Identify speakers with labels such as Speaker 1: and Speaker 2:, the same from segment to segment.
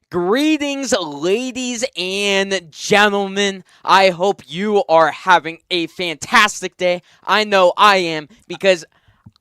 Speaker 1: Greetings, ladies and gentlemen. I hope you are having a fantastic day. I know I am because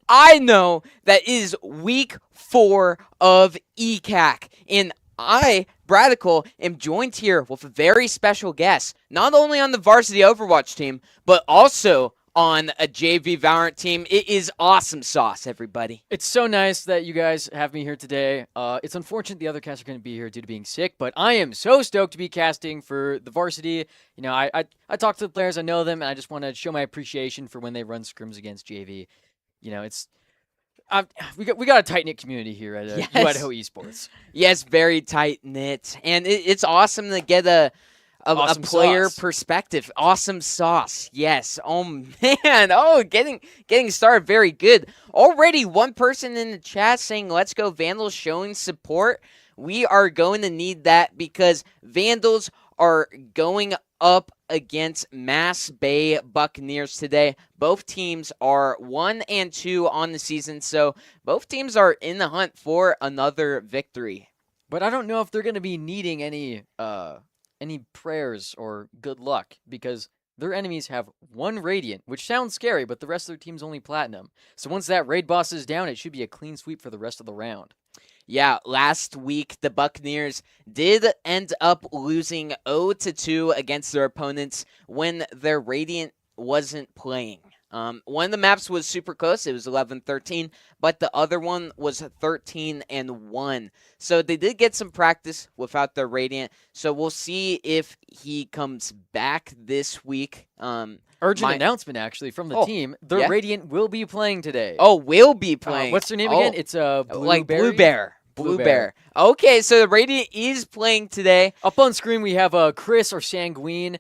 Speaker 1: I know that it is week 4 of ECAC. And I, Bradical, am joined here with a very special guest, not only on the varsity Overwatch team, but also on a JV Valorant team. It is awesome sauce, everybody.
Speaker 2: It's so nice that you guys have me here today. It's unfortunate the other cast are going to be here due to being sick, but I am so stoked to be casting for the varsity. You know, I talk to the players, I know them, and I just want to show my appreciation for when they run scrims against JV. You know, we got a tight knit community here at
Speaker 1: Yes.
Speaker 2: Idaho Esports.
Speaker 1: Yes, very tight knit, and it's awesome to get a
Speaker 2: Awesome
Speaker 1: player
Speaker 2: sauce.
Speaker 1: perspective. Awesome sauce. Yes. Oh man. Oh, getting started very good. Already one person in the chat saying let's go Vandals, showing support. We are going to need that because Vandals are going up against Mass Bay Buccaneers today. Both teams are 1-2 on the season, so both teams are in the hunt for another victory.
Speaker 2: But I don't know if they're going to be needing any prayers or good luck because their enemies have 1 Radiant, which sounds scary, but the rest of their team's only Platinum. So once that raid boss is down, it should be a clean sweep for the rest of the round.
Speaker 1: Yeah, last week the Buccaneers did end up losing 0-2 against their opponents when their Radiant wasn't playing. One of the maps was super close. It was 11-13, but the other one was 13-1. So they did get some practice without their Radiant. So we'll see if he comes back this week.
Speaker 2: Urgent announcement, actually, from the team. The
Speaker 1: yeah?
Speaker 2: Radiant will be playing today.
Speaker 1: Oh, will be playing.
Speaker 2: What's their name again? It's
Speaker 1: Blue Bear. Okay, so the Radiant is playing today.
Speaker 2: Up on screen, we have Chris or Sanguine.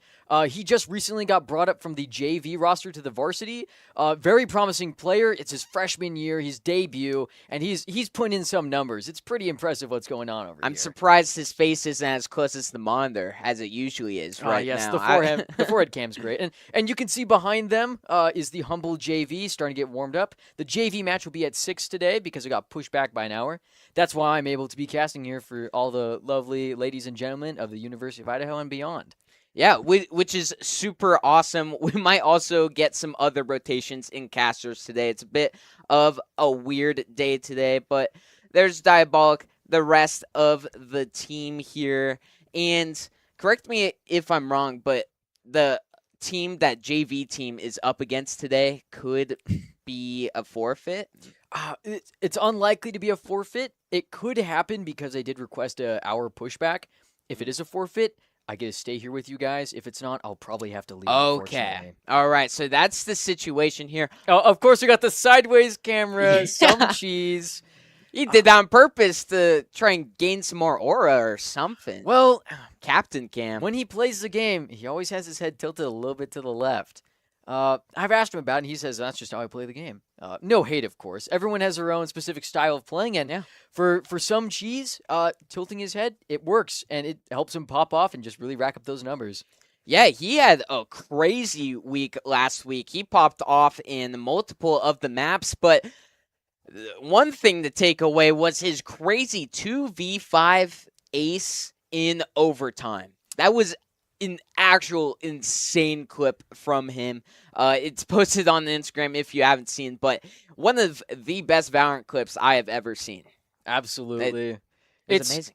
Speaker 2: He just recently got brought up from the JV roster to the varsity. Very promising player. It's his freshman year, his debut, and he's putting in some numbers. It's pretty impressive what's going on over here.
Speaker 1: I'm surprised his face isn't as close as the monitor as it usually is right
Speaker 2: yes,
Speaker 1: now.
Speaker 2: The forehead cam's great. And you can see behind them is the humble JV starting to get warmed up. The JV match will be at 6 today because it got pushed back by an hour. That's why I'm able to be casting here for all the lovely ladies and gentlemen of the University of Idaho and beyond.
Speaker 1: Yeah, which is super awesome. We might also get some other rotations in casters today. It's a bit of a weird day today, but there's Diabolic, the rest of the team here. And correct me if I'm wrong, but the team that JV team is up against today could be a forfeit.
Speaker 2: It's unlikely to be a forfeit. It could happen because they did request an hour pushback. If it is a forfeit, I get to stay here with you guys. If it's not, I'll probably have to leave.
Speaker 1: Okay. All right. So that's the situation here.
Speaker 2: Oh, of course, we got the sideways camera. Some cheese.
Speaker 1: He did that on purpose to try and gain some more aura or something.
Speaker 2: Well,
Speaker 1: Captain Cam.
Speaker 2: When he plays the game, he always has his head tilted a little bit to the left. I've asked him about it, and he says that's just how I play the game. No hate, of course. Everyone has their own specific style of playing, and for some cheese, tilting his head, it works, and it helps him pop off and just really rack up those numbers.
Speaker 1: Yeah, he had a crazy week last week. He popped off in multiple of the maps, but one thing to take away was his crazy 2v5 ace in overtime. That was an actual insane clip from him. It's posted on the Instagram if you haven't seen, but one of the best Valorant clips I have ever seen.
Speaker 2: Absolutely.
Speaker 1: It's amazing.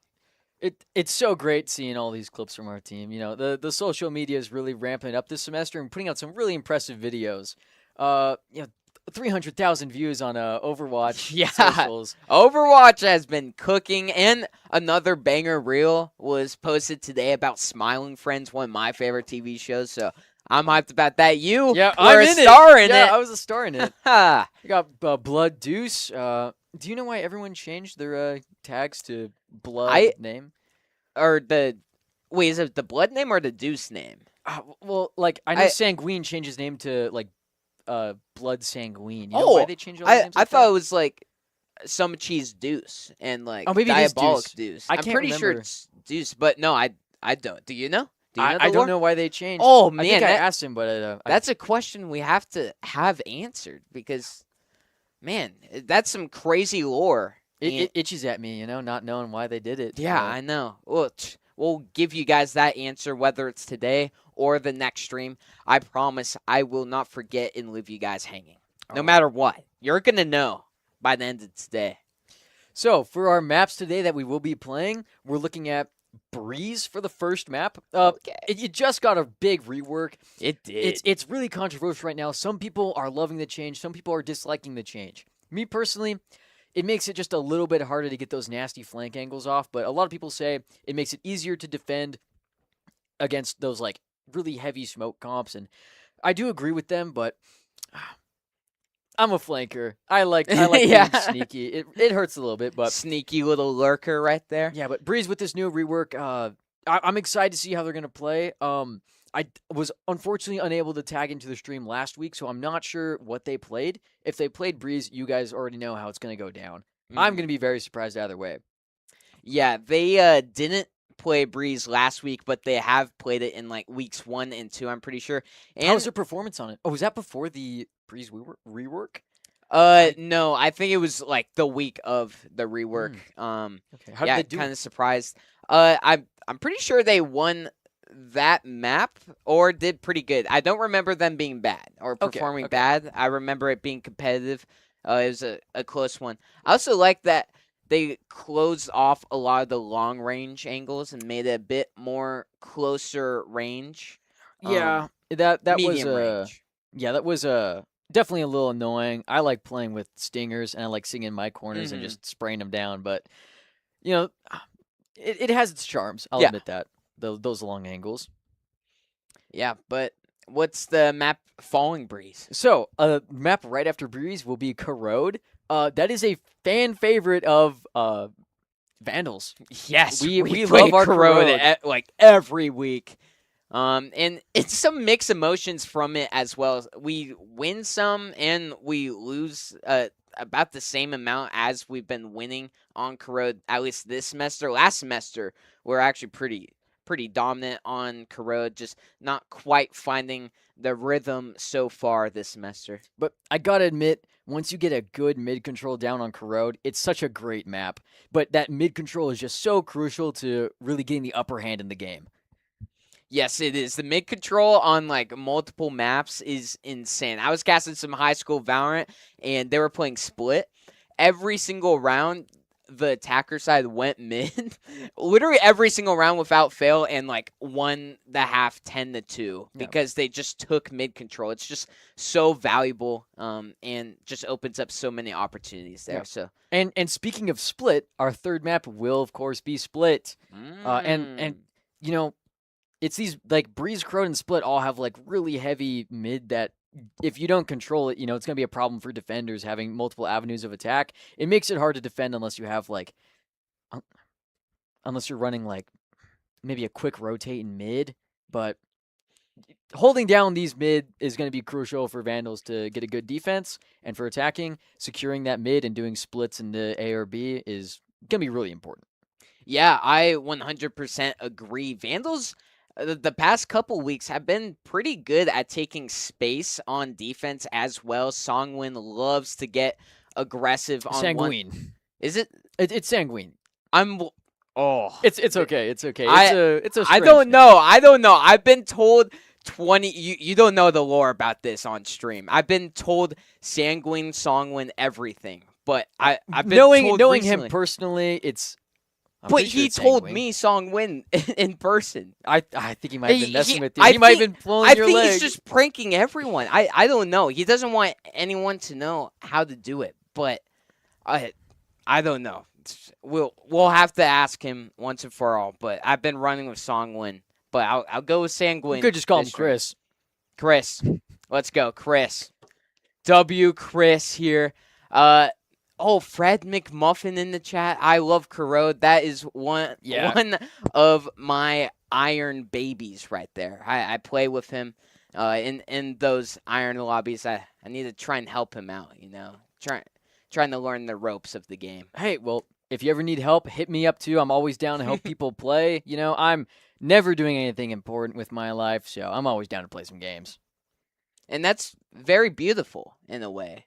Speaker 2: It's so great seeing all these clips from our team. You know, the social media is really ramping up this semester and putting out some really impressive videos. 300,000 views on Overwatch socials.
Speaker 1: Overwatch has been cooking, and another banger reel was posted today about Smiling Friends, one of my favorite TV shows, so I'm hyped about that. You were a star in it.
Speaker 2: Yeah, I was a star in it. You got Blood Deuce. Do you know why everyone changed their tags to Blood name?
Speaker 1: Wait, is it the Blood name or the Deuce name?
Speaker 2: Well, like, I know Sanguine changed his name to, like, Blood Sanguine. You know why they changed all the names?
Speaker 1: I thought it was like some cheese Deuce and like
Speaker 2: maybe
Speaker 1: Diabolic
Speaker 2: Deuce.
Speaker 1: I'm pretty sure it's Deuce, but no, I don't. Do you know?
Speaker 2: I don't know why they changed.
Speaker 1: Oh man,
Speaker 2: I think I asked him, but
Speaker 1: that's a question we have to have answered because, man, that's some crazy lore
Speaker 2: It itches at me, not knowing why they did it.
Speaker 1: Yeah,
Speaker 2: But
Speaker 1: I know. We'll give you guys that answer whether it's today or the next stream. I promise I will not forget and leave you guys hanging. No
Speaker 2: all right.
Speaker 1: matter what. You're going to know by the end of today.
Speaker 2: So for our maps today that we will be playing, we're looking at Breeze for the first map.
Speaker 1: Okay.
Speaker 2: It just got a big rework.
Speaker 1: It did.
Speaker 2: It's really controversial right now. Some people are loving the change. Some people are disliking the change. Me personally, it makes it just a little bit harder to get those nasty flank angles off. But a lot of people say it makes it easier to defend against those like really heavy smoke comps, and I do agree with them. But I'm a flanker. I like
Speaker 1: Yeah.
Speaker 2: being sneaky. It hurts a little bit, but
Speaker 1: Sneaky little lurker right there.
Speaker 2: yeah. But Breeze with this new rework, I'm excited to see how they're gonna play. I was unfortunately unable to tag into the stream last week, so I'm not sure what they played. If they played Breeze, you guys already know how it's gonna go down. I'm gonna be very surprised either way.
Speaker 1: Yeah, they didn't play Breeze last week, but they have played it in like weeks 1 and 2, I'm pretty sure. And
Speaker 2: How was their performance on it? Oh, was that before the Breeze rework?
Speaker 1: no, I think it was like the week of the rework.
Speaker 2: Okay. How
Speaker 1: Yeah,
Speaker 2: did they do?
Speaker 1: kind of surprised. I'm pretty sure they won that map or did pretty good. I don't remember them being bad or performing
Speaker 2: okay.
Speaker 1: bad. I remember it being competitive. It was a close one. I also like that they closed off a lot of the long range angles and made it a bit more closer range.
Speaker 2: Yeah, that was
Speaker 1: Medium range.
Speaker 2: yeah, that was definitely a little annoying. I like playing with stingers and I like sitting in my corners and just spraying them down, but you know, it has its charms. I'll
Speaker 1: Yeah.
Speaker 2: admit that. Those long angles.
Speaker 1: Yeah, but what's the map following Breeze?
Speaker 2: So, map right after Breeze will be Corrode. That is a fan favorite of Vandals.
Speaker 1: Yes,
Speaker 2: We
Speaker 1: play
Speaker 2: love our
Speaker 1: Corrode like every week. And it's some mixed emotions from it as well. We win some and we lose about the same amount as we've been winning on Corrode, at least this semester. Last semester, we're actually pretty dominant on Corrode, just not quite finding the rhythm so far this semester.
Speaker 2: But I gotta admit, once you get a good mid control down on Corrode, it's such a great map. But that mid control is just so crucial to really getting the upper hand in the game.
Speaker 1: Yes, it is. The mid control on like multiple maps is insane. I was casting some high school Valorant and they were playing split. Every single round, the attacker side went mid. Literally every single round without fail, and like won the half 10-2 because they just took mid control. It's just so valuable, and just opens up so many opportunities there.
Speaker 2: Yeah.
Speaker 1: So
Speaker 2: And speaking of split, our third map will of course be split. And you know, it's these like Breeze, Corrode, and Split all have like really heavy mid that if you don't control it, it's going to be a problem for defenders having multiple avenues of attack. It makes it hard to defend unless you have like, unless you're running like maybe a quick rotate in mid. But holding down these mid is going to be crucial for Vandals to get a good defense, and for attacking, securing that mid and doing splits into A or B is going to be really important.
Speaker 1: Yeah, I 100% agree. Vandals, the past couple weeks have been pretty good at taking space on defense as well. Songwin loves to get aggressive on
Speaker 2: Sanguine.
Speaker 1: Is it?
Speaker 2: It's Sanguine.
Speaker 1: It's
Speaker 2: okay. It's okay. It's a
Speaker 1: I don't know. I've been told 20. You don't know the lore about this on stream. I've been told Sanguine, Songwin, everything. But I've been
Speaker 2: knowing
Speaker 1: told
Speaker 2: him personally, it's.
Speaker 1: But he told me Songwin in person.
Speaker 2: I think he might have been messing with you. He might have been pulling your leg.
Speaker 1: I think he's just pranking everyone. I don't know. He doesn't want anyone to know how to do it. But I don't know. We'll have to ask him once and for all. But I've been running with Songwin. But I'll go with Sanguine.
Speaker 2: You could just call him Chris.
Speaker 1: Chris. Let's go, Chris. Chris here. Oh, Fred McMuffin in the chat. I love Corrode. That is one of my iron babies right there. I play with him in those iron lobbies. I need to try and help him out, trying to learn the ropes of the game.
Speaker 2: Hey, well, if you ever need help, hit me up too. I'm always down to help people play. I'm never doing anything important with my life, so I'm always down to play some games.
Speaker 1: And that's very beautiful in a way.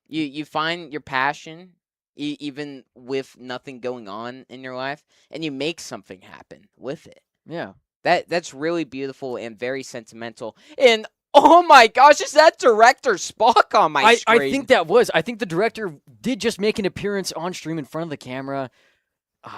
Speaker 1: You find your passion even with nothing going on in your life, and you make something happen with it.
Speaker 2: Yeah.
Speaker 1: That's really beautiful and very sentimental. And oh my gosh, is that director Spock on my screen?
Speaker 2: I think that was. I think the director did just make an appearance on stream in front of the camera.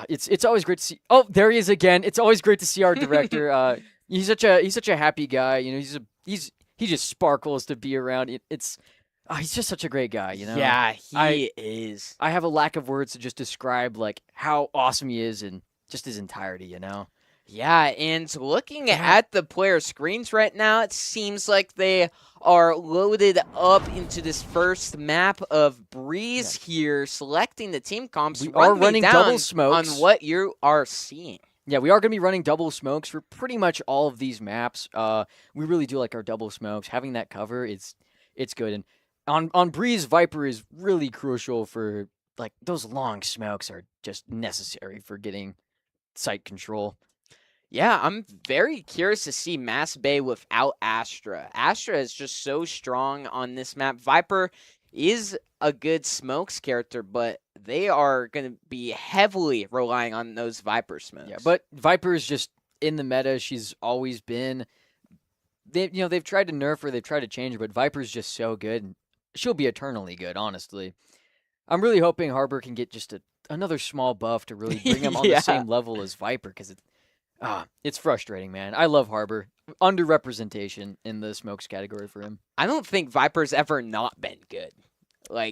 Speaker 2: It's always great to see. Oh, there he is again. It's always great to see our director. He's such a happy guy. You know, he just sparkles to be around. He's just such a great guy. You know.
Speaker 1: Yeah, he is.
Speaker 2: I have a lack of words to just describe like how awesome he is in just his entirety. You know.
Speaker 1: Yeah, and looking at the player screens right now, it seems like they are loaded up into this first map of Breeze here, selecting the team comps.
Speaker 2: We are running
Speaker 1: down
Speaker 2: double smokes
Speaker 1: on what you are seeing.
Speaker 2: Yeah, we are going to be running double smokes for pretty much all of these maps. We really do like our double smokes. Having that cover, it's good. And on Breeze, Viper is really crucial for, like, those long smokes are just necessary for getting site control.
Speaker 1: Yeah, I'm very curious to see Mass Bay without Astra. Astra is just so strong on this map. Viper is a good smokes character, but they are going to be heavily relying on those Viper smokes.
Speaker 2: Yeah, but Viper is just in the meta. She's always been. They've tried to nerf her, they've tried to change her, but Viper's just so good. And she'll be eternally good, honestly. I'm really hoping Harbor can get just another small buff to really bring him on the same level as Viper, because it's frustrating, man. I love Harbor. Underrepresentation in the smokes category for him.
Speaker 1: I don't think Viper's ever not been good.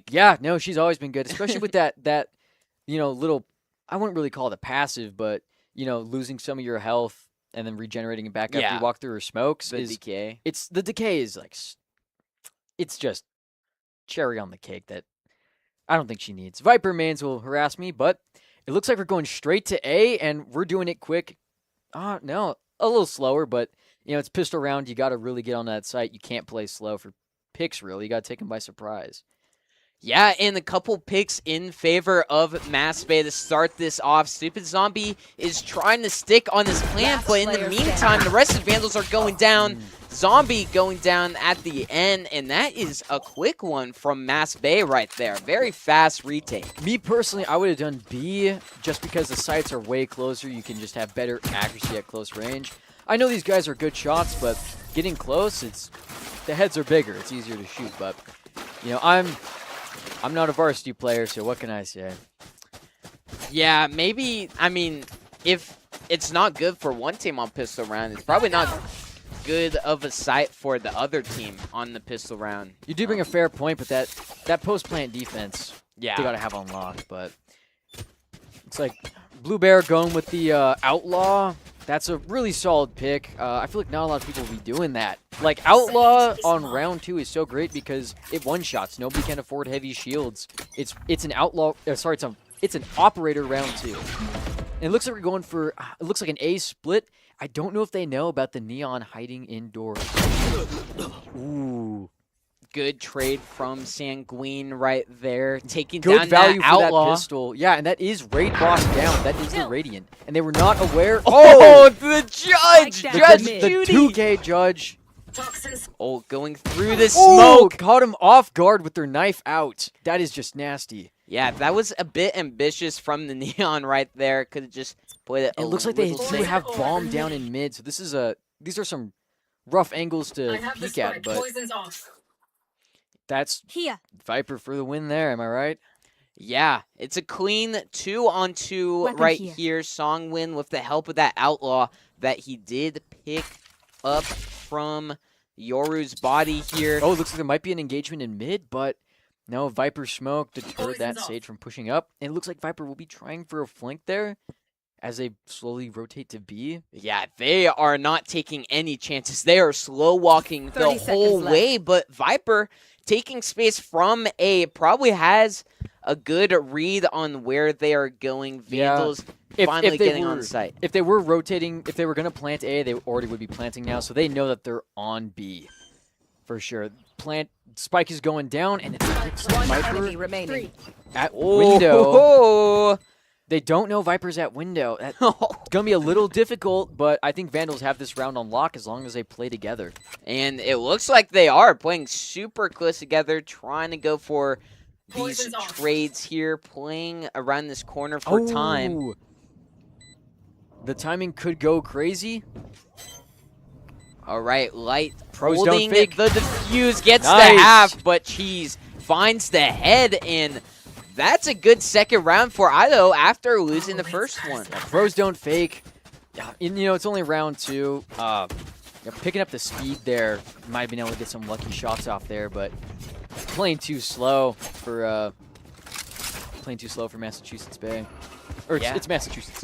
Speaker 2: Yeah, no, she's always been good, especially with that little, I wouldn't really call it a passive, but losing some of your health and then regenerating it back after you walk through her smokes.
Speaker 1: The decay.
Speaker 2: The decay is like, it's just cherry on the cake that I don't think she needs. Viper mains will harass me, but it looks like we're going straight to A, and we're doing it quick. No, a little slower, but it's pistol round. You got to really get on that site. You can't play slow for picks, really. You got to take them by surprise.
Speaker 1: Yeah, and a couple picks in favor of Mass Bay to start this off. Stupid Zombie is trying to stick on his plan, but in the meantime, the rest of the Vandals are going down. Zombie going down at the end, and that is a quick one from Mass Bay right there. Very fast retake.
Speaker 2: Me personally, I would have done B just because the sites are way closer. You can just have better accuracy at close range. I know these guys are good shots, but getting close, the heads are bigger. It's easier to shoot, but I'm not a varsity player, so what can I say?
Speaker 1: Yeah, maybe, if it's not good for one team on pistol round, it's probably not good of a sight for the other team on the pistol round.
Speaker 2: You do bring a fair point, but that post-plant defense, they got to have on lock, but it's like Blue Bear going with the Outlaw. That's a really solid pick. I feel like not a lot of people will be doing that. Like, Outlaw on round 2 is so great because it one-shots. Nobody can afford heavy shields. It's an Outlaw. It's an Operator round 2. And it looks like we're going for. It looks like an A split. I don't know if they know about the Neon hiding indoors. Ooh.
Speaker 1: Good trade from Sanguine right there, taking
Speaker 2: good
Speaker 1: down
Speaker 2: value
Speaker 1: that
Speaker 2: for
Speaker 1: Outlaw.
Speaker 2: That pistol. Yeah, and that is Raid Boss down. That is the Radiant. And they were not aware.
Speaker 1: Oh, the judge! Judge
Speaker 2: the
Speaker 1: Judy!
Speaker 2: 2K judge.
Speaker 1: Oh, going through the smoke.
Speaker 2: Caught him off guard with their knife out. That is just nasty.
Speaker 1: Yeah, that was a bit ambitious from the Neon right there. Could have just put it.
Speaker 2: It looks like they do have bomb down in mid. So these are some rough angles to peek at, but that's Viper for the win there. Am I right?
Speaker 1: Yeah, it's a clean 2-on-2 right here. Songwin with the help of that Outlaw that he did pick up from Yoru's body here.
Speaker 2: Oh, it looks like there might be an engagement in mid, but no, Viper smoke deterred that Sage from pushing up. And it looks like Viper will be trying for a flank there as they slowly rotate to B.
Speaker 1: Yeah, they are not taking any chances. They are slow walking the whole way, but Viper taking space from A probably has a good read on where they are going. Vandals finally getting on site.
Speaker 2: If they were rotating, if they were going to plant A, they already would be planting now, so they know that they're on B for sure. Spike is going down, and it's Viper
Speaker 3: remaining
Speaker 2: at window.
Speaker 1: Oh.
Speaker 2: They don't know Viper's at window. It's going to be a little difficult, but I think Vandals have this round on lock as long as they play together.
Speaker 1: And it looks like they are playing super close together, trying to go for these trades here, playing around this corner for time.
Speaker 2: The timing could go crazy.
Speaker 1: All right, Light
Speaker 2: Pros
Speaker 1: holding
Speaker 2: don't fake.
Speaker 1: the defuse, gets the
Speaker 2: Nice.
Speaker 1: half, but Cheese finds the head, and that's a good second round for Idaho after losing the first one.
Speaker 2: Pros don't fake. And, it's only round 2. Picking up the speed there, might have been able to get some lucky shots off there, but playing too slow for Massachusetts Bay. Or it's Massachusetts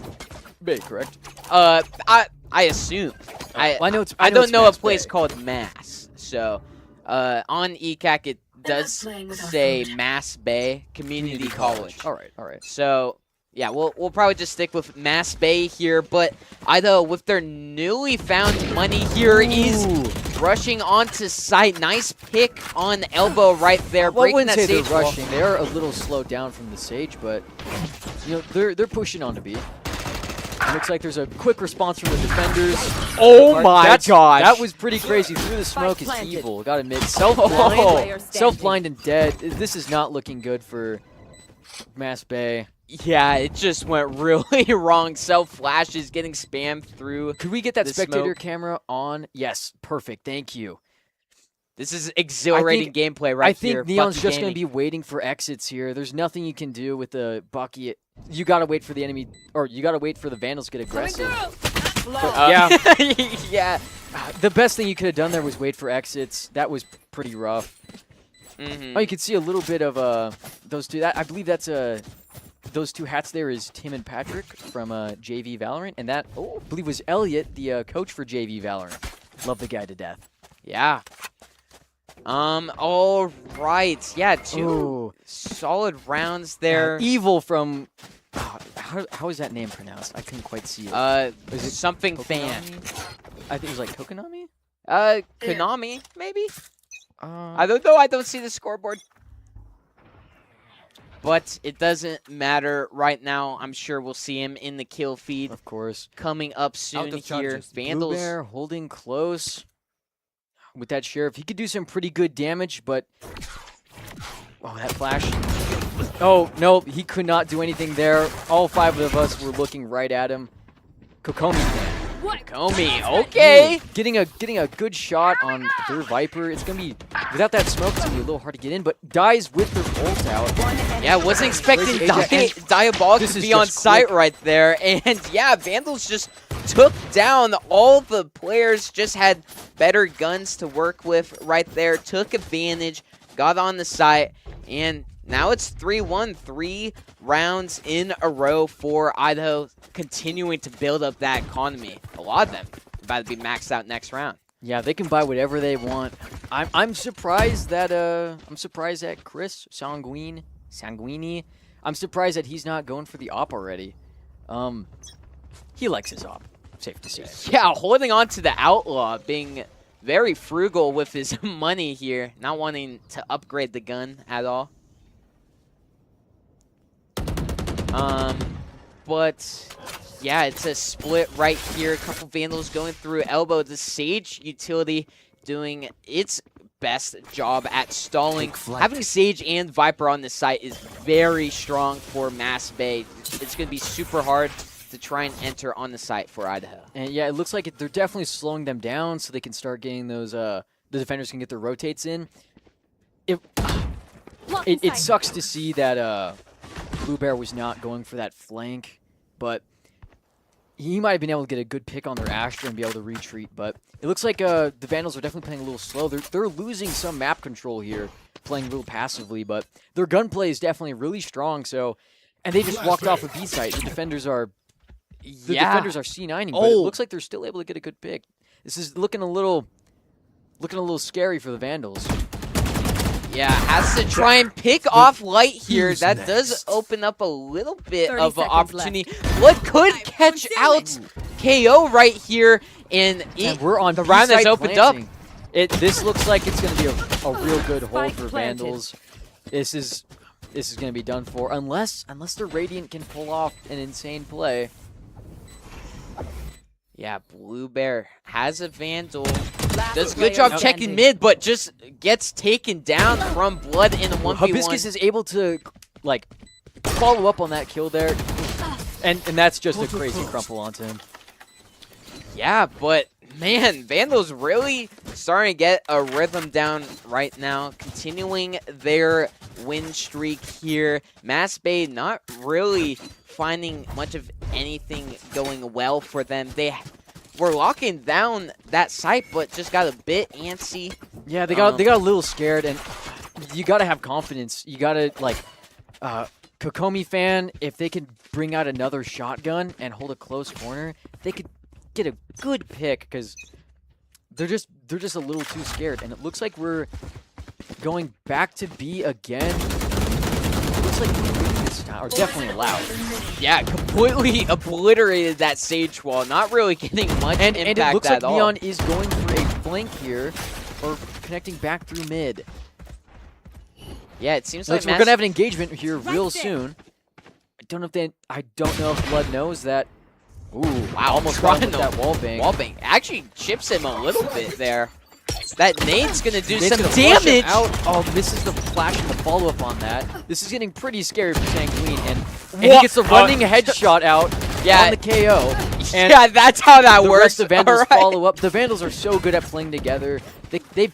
Speaker 2: Bay, correct?
Speaker 1: I assume.
Speaker 2: I know it's.
Speaker 1: I
Speaker 2: know
Speaker 1: don't
Speaker 2: it's
Speaker 1: know a
Speaker 2: Mass
Speaker 1: place
Speaker 2: Bay.
Speaker 1: called Mass. So, on ECAC it does say Mass Bay Community College.
Speaker 2: All right.
Speaker 1: So, yeah, we'll probably just stick with Mass Bay here. But Idaho, with their newly found money here, is rushing onto site. Nice pick on elbow right there,
Speaker 2: Well, I
Speaker 1: breaking
Speaker 2: wouldn't
Speaker 1: that
Speaker 2: say they're
Speaker 1: sage wall.
Speaker 2: rushing. They are a little slowed down from the Sage, but they're pushing on to B. It looks like there's a quick response from the defenders.
Speaker 1: Oh my gosh!
Speaker 2: That was pretty crazy. Through the smoke is evil. Gotta admit, self-blind and dead. This is not looking good for Mass Bay.
Speaker 1: Yeah, it just went really wrong. Self-flashes getting spammed through.
Speaker 2: Could we get that
Speaker 1: the
Speaker 2: spectator
Speaker 1: smoke.
Speaker 2: camera on? Yes, perfect. Thank you.
Speaker 1: This is exhilarating gameplay right here.
Speaker 2: I think Neon's
Speaker 1: Bucky
Speaker 2: just going to
Speaker 1: Gaming.
Speaker 2: be waiting for exits here. There's nothing you can do with the Bucky. You got to wait for the enemy, or you got to wait for the Vandals to get aggressive. Yeah.
Speaker 1: Yeah.
Speaker 2: The best thing you could have done there was wait for exits. That was pretty rough.
Speaker 1: Mhm.
Speaker 2: Oh, you can see a little bit of those two. I believe that's those two hats there is Tim and Patrick from JV Valorant, and that I believe was Elliot, the coach for JV Valorant. Love the guy to death.
Speaker 1: Yeah. All right. Yeah, two
Speaker 2: Ooh.
Speaker 1: solid rounds there.
Speaker 2: Evil from. How is that name pronounced? I couldn't quite see it.
Speaker 1: Is it something fan?
Speaker 2: I think it was like Kokonami?
Speaker 1: Konami, maybe? I don't know. I don't see the scoreboard. But it doesn't matter right now. I'm sure we'll see him in the kill feed
Speaker 2: Of course.
Speaker 1: coming up soon here. Vandals.
Speaker 2: Blue Bear holding close with that Sheriff. He could do some pretty good damage, but... Oh, that flash. Oh, no, he could not do anything there. All 5 of us were looking right at him. Kokomi fan.
Speaker 1: Komi, okay.
Speaker 2: Getting a good shot on their Viper. It's going to be... Without that smoke, it's going to be a little hard to get in, but dies with their ult out.
Speaker 1: Yeah, wasn't expecting
Speaker 2: Crazy.
Speaker 1: Diabolic
Speaker 2: This
Speaker 1: to
Speaker 2: is
Speaker 1: be on
Speaker 2: just
Speaker 1: site
Speaker 2: quick.
Speaker 1: right there. And yeah, Vandals just took down all the players, just had better guns to work with right there, took advantage, got on the site, and now it's 3-1, 3 rounds in a row for Idaho, continuing to build up that economy. A lot of them about to be maxed out next round.
Speaker 2: Yeah, they can buy whatever they want. I'm surprised that Chris Sanguini. I'm surprised that he's not going for the op already. He likes his op. Safe to say.
Speaker 1: Yeah, holding on to the Outlaw, being very frugal with his money here, not wanting to upgrade the gun at all. But yeah, it's a split right here. A couple Vandals going through elbow. The Sage utility doing its best job at stalling. Having Sage and Viper on this site is very strong for Mass Bay. It's going to be super hard to try and enter on the site for Idaho.
Speaker 2: And yeah, it looks like they're definitely slowing them down so they can start getting those. The defenders can get their rotates in. It sucks to see that Blue Bear was not going for that flank, but he might have been able to get a good pick on their Astra and be able to retreat. But it looks like the Vandals are definitely playing a little slow. They're losing some map control here, playing real passively, but their gunplay is definitely really strong. So, and they just walked off a B site. The defenders are defenders are C9ing, but it looks like they're still able to get a good pick. This is looking a little scary for the Vandals.
Speaker 1: Yeah, has to try and pick off Light here. That does open up a little bit of an opportunity. What could catch out KO right here? And
Speaker 2: we're on
Speaker 1: the round has opened up.
Speaker 2: This looks like it's going to be a real good hold for Vandals. This is going to be done for unless the Radiant can pull off an insane play.
Speaker 1: Yeah, Blue Bear has a Vandal.
Speaker 3: Last
Speaker 1: Does a
Speaker 3: player
Speaker 1: good job
Speaker 3: standing.
Speaker 1: checking mid, but just gets taken down from Blood in a 1v1.
Speaker 2: Hibiscus is able to like follow up on that kill there, and that's just a crazy crumple onto him.
Speaker 1: Yeah, but man, Vandal's really starting to get a rhythm down right now, continuing their win streak here. Mass Bay not really finding much of anything going well for them. They were locking down that site, but just got a bit antsy.
Speaker 2: Yeah, they got a little scared, and you gotta have confidence. You gotta like, Kokomi fan, if they could bring out another shotgun and hold a close corner, they could get a good pick because they're just a little too scared. And it looks like we're going back to B again. It looks like this time, or definitely allowed.
Speaker 1: Yeah, completely obliterated that Sage wall. Not really getting much
Speaker 2: And
Speaker 1: impact
Speaker 2: it looks like
Speaker 1: at all.
Speaker 2: Neon is going for a flank here, or connecting back through mid.
Speaker 1: Yeah, it seems
Speaker 2: Looks
Speaker 1: like
Speaker 2: we're gonna have an engagement here real soon. I don't know if Blood knows that. Ooh, wow! Almost
Speaker 1: trying
Speaker 2: with
Speaker 1: to
Speaker 2: that wall bang.
Speaker 1: Wallbang actually chips him a little bit there. That nade's gonna do
Speaker 2: Nade's
Speaker 1: some
Speaker 2: gonna flush him
Speaker 1: damage.
Speaker 2: out. Oh, misses the flash and the follow up on that. This is getting pretty scary for Sanguine, and he gets a running headshot out
Speaker 1: Yeah.
Speaker 2: on the KO. And
Speaker 1: Yeah, that's how that
Speaker 2: the
Speaker 1: works.
Speaker 2: rest of Vandals
Speaker 1: All right.
Speaker 2: follow up. The Vandals are so good at playing together. They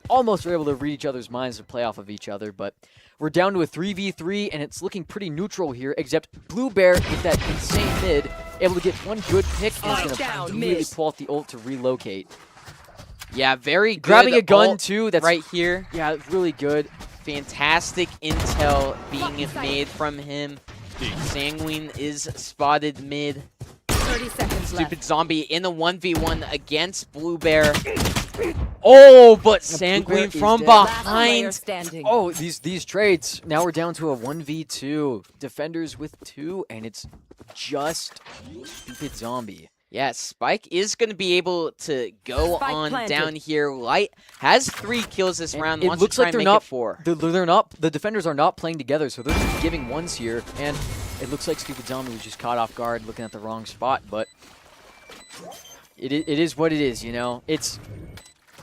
Speaker 2: almost were able to read each other's minds to play off of each other, but we're down to a 3v3, and it's looking pretty neutral here, except Blue Bear with that insane mid, able to get one good pick, and is going to immediately pull out the ult to relocate.
Speaker 1: Yeah, very good.
Speaker 2: Grabbing a gun,
Speaker 1: ult
Speaker 2: too. That's
Speaker 1: right here.
Speaker 2: Yeah, really good.
Speaker 1: Fantastic intel being made from him. Sanguine is spotted mid.
Speaker 3: 30 seconds left.
Speaker 1: Stupid Zombie in a 1v1 against Blue Bear. Oh, but Sanguine
Speaker 2: is
Speaker 1: from
Speaker 2: dead.
Speaker 3: Last player
Speaker 1: behind.
Speaker 3: standing.
Speaker 2: Oh, these trades. Now we're down to a 1v2. Defenders with 2, and it's just Stupid Zombie.
Speaker 1: Yeah, Spike is going to be able to go
Speaker 3: Spike
Speaker 1: on
Speaker 3: planted.
Speaker 1: down here. Light has 3 kills this round.
Speaker 2: It
Speaker 1: Wants
Speaker 2: looks
Speaker 1: to try
Speaker 2: like
Speaker 1: and
Speaker 2: they're
Speaker 1: make
Speaker 2: not
Speaker 1: it 4.
Speaker 2: They're not. The defenders are not playing together, so they're just giving ones here. And it looks like Stupid Zombie was just caught off guard, looking at the wrong spot. But it is what it is, you know. It's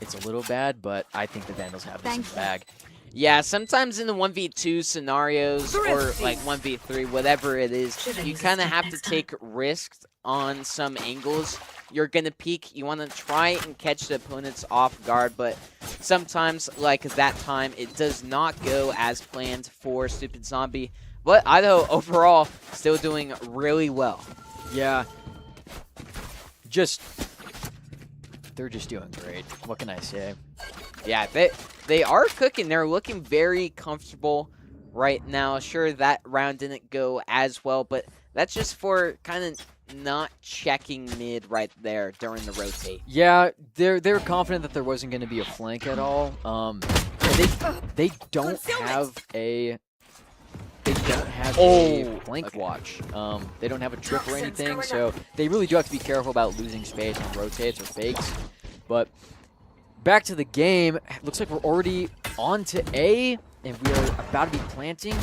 Speaker 2: a little bad, but I think the Vandals have this in the bag.
Speaker 1: Yeah, sometimes in the 1v2 scenarios or like 1v3, whatever it is, you kind of have to take risks on some angles. You're going to peek. You want to try and catch the opponents off guard, but sometimes, like that time, it does not go as planned for Stupid Zombie. But Idaho, overall, still doing really well.
Speaker 2: Yeah. They're just doing great. What can I say?
Speaker 1: Yeah, they are cooking. They're looking very comfortable right now. Sure, that round didn't go as well, but that's just for kind of not checking mid right there during the rotate.
Speaker 2: Yeah, they're confident that there wasn't going to be a flank at all. They don't have a flank watch. They don't have a trip or anything, so they really do have to be careful about losing space on rotates or fakes. But back to the game, looks like we're already on to A, and we are about to be planting.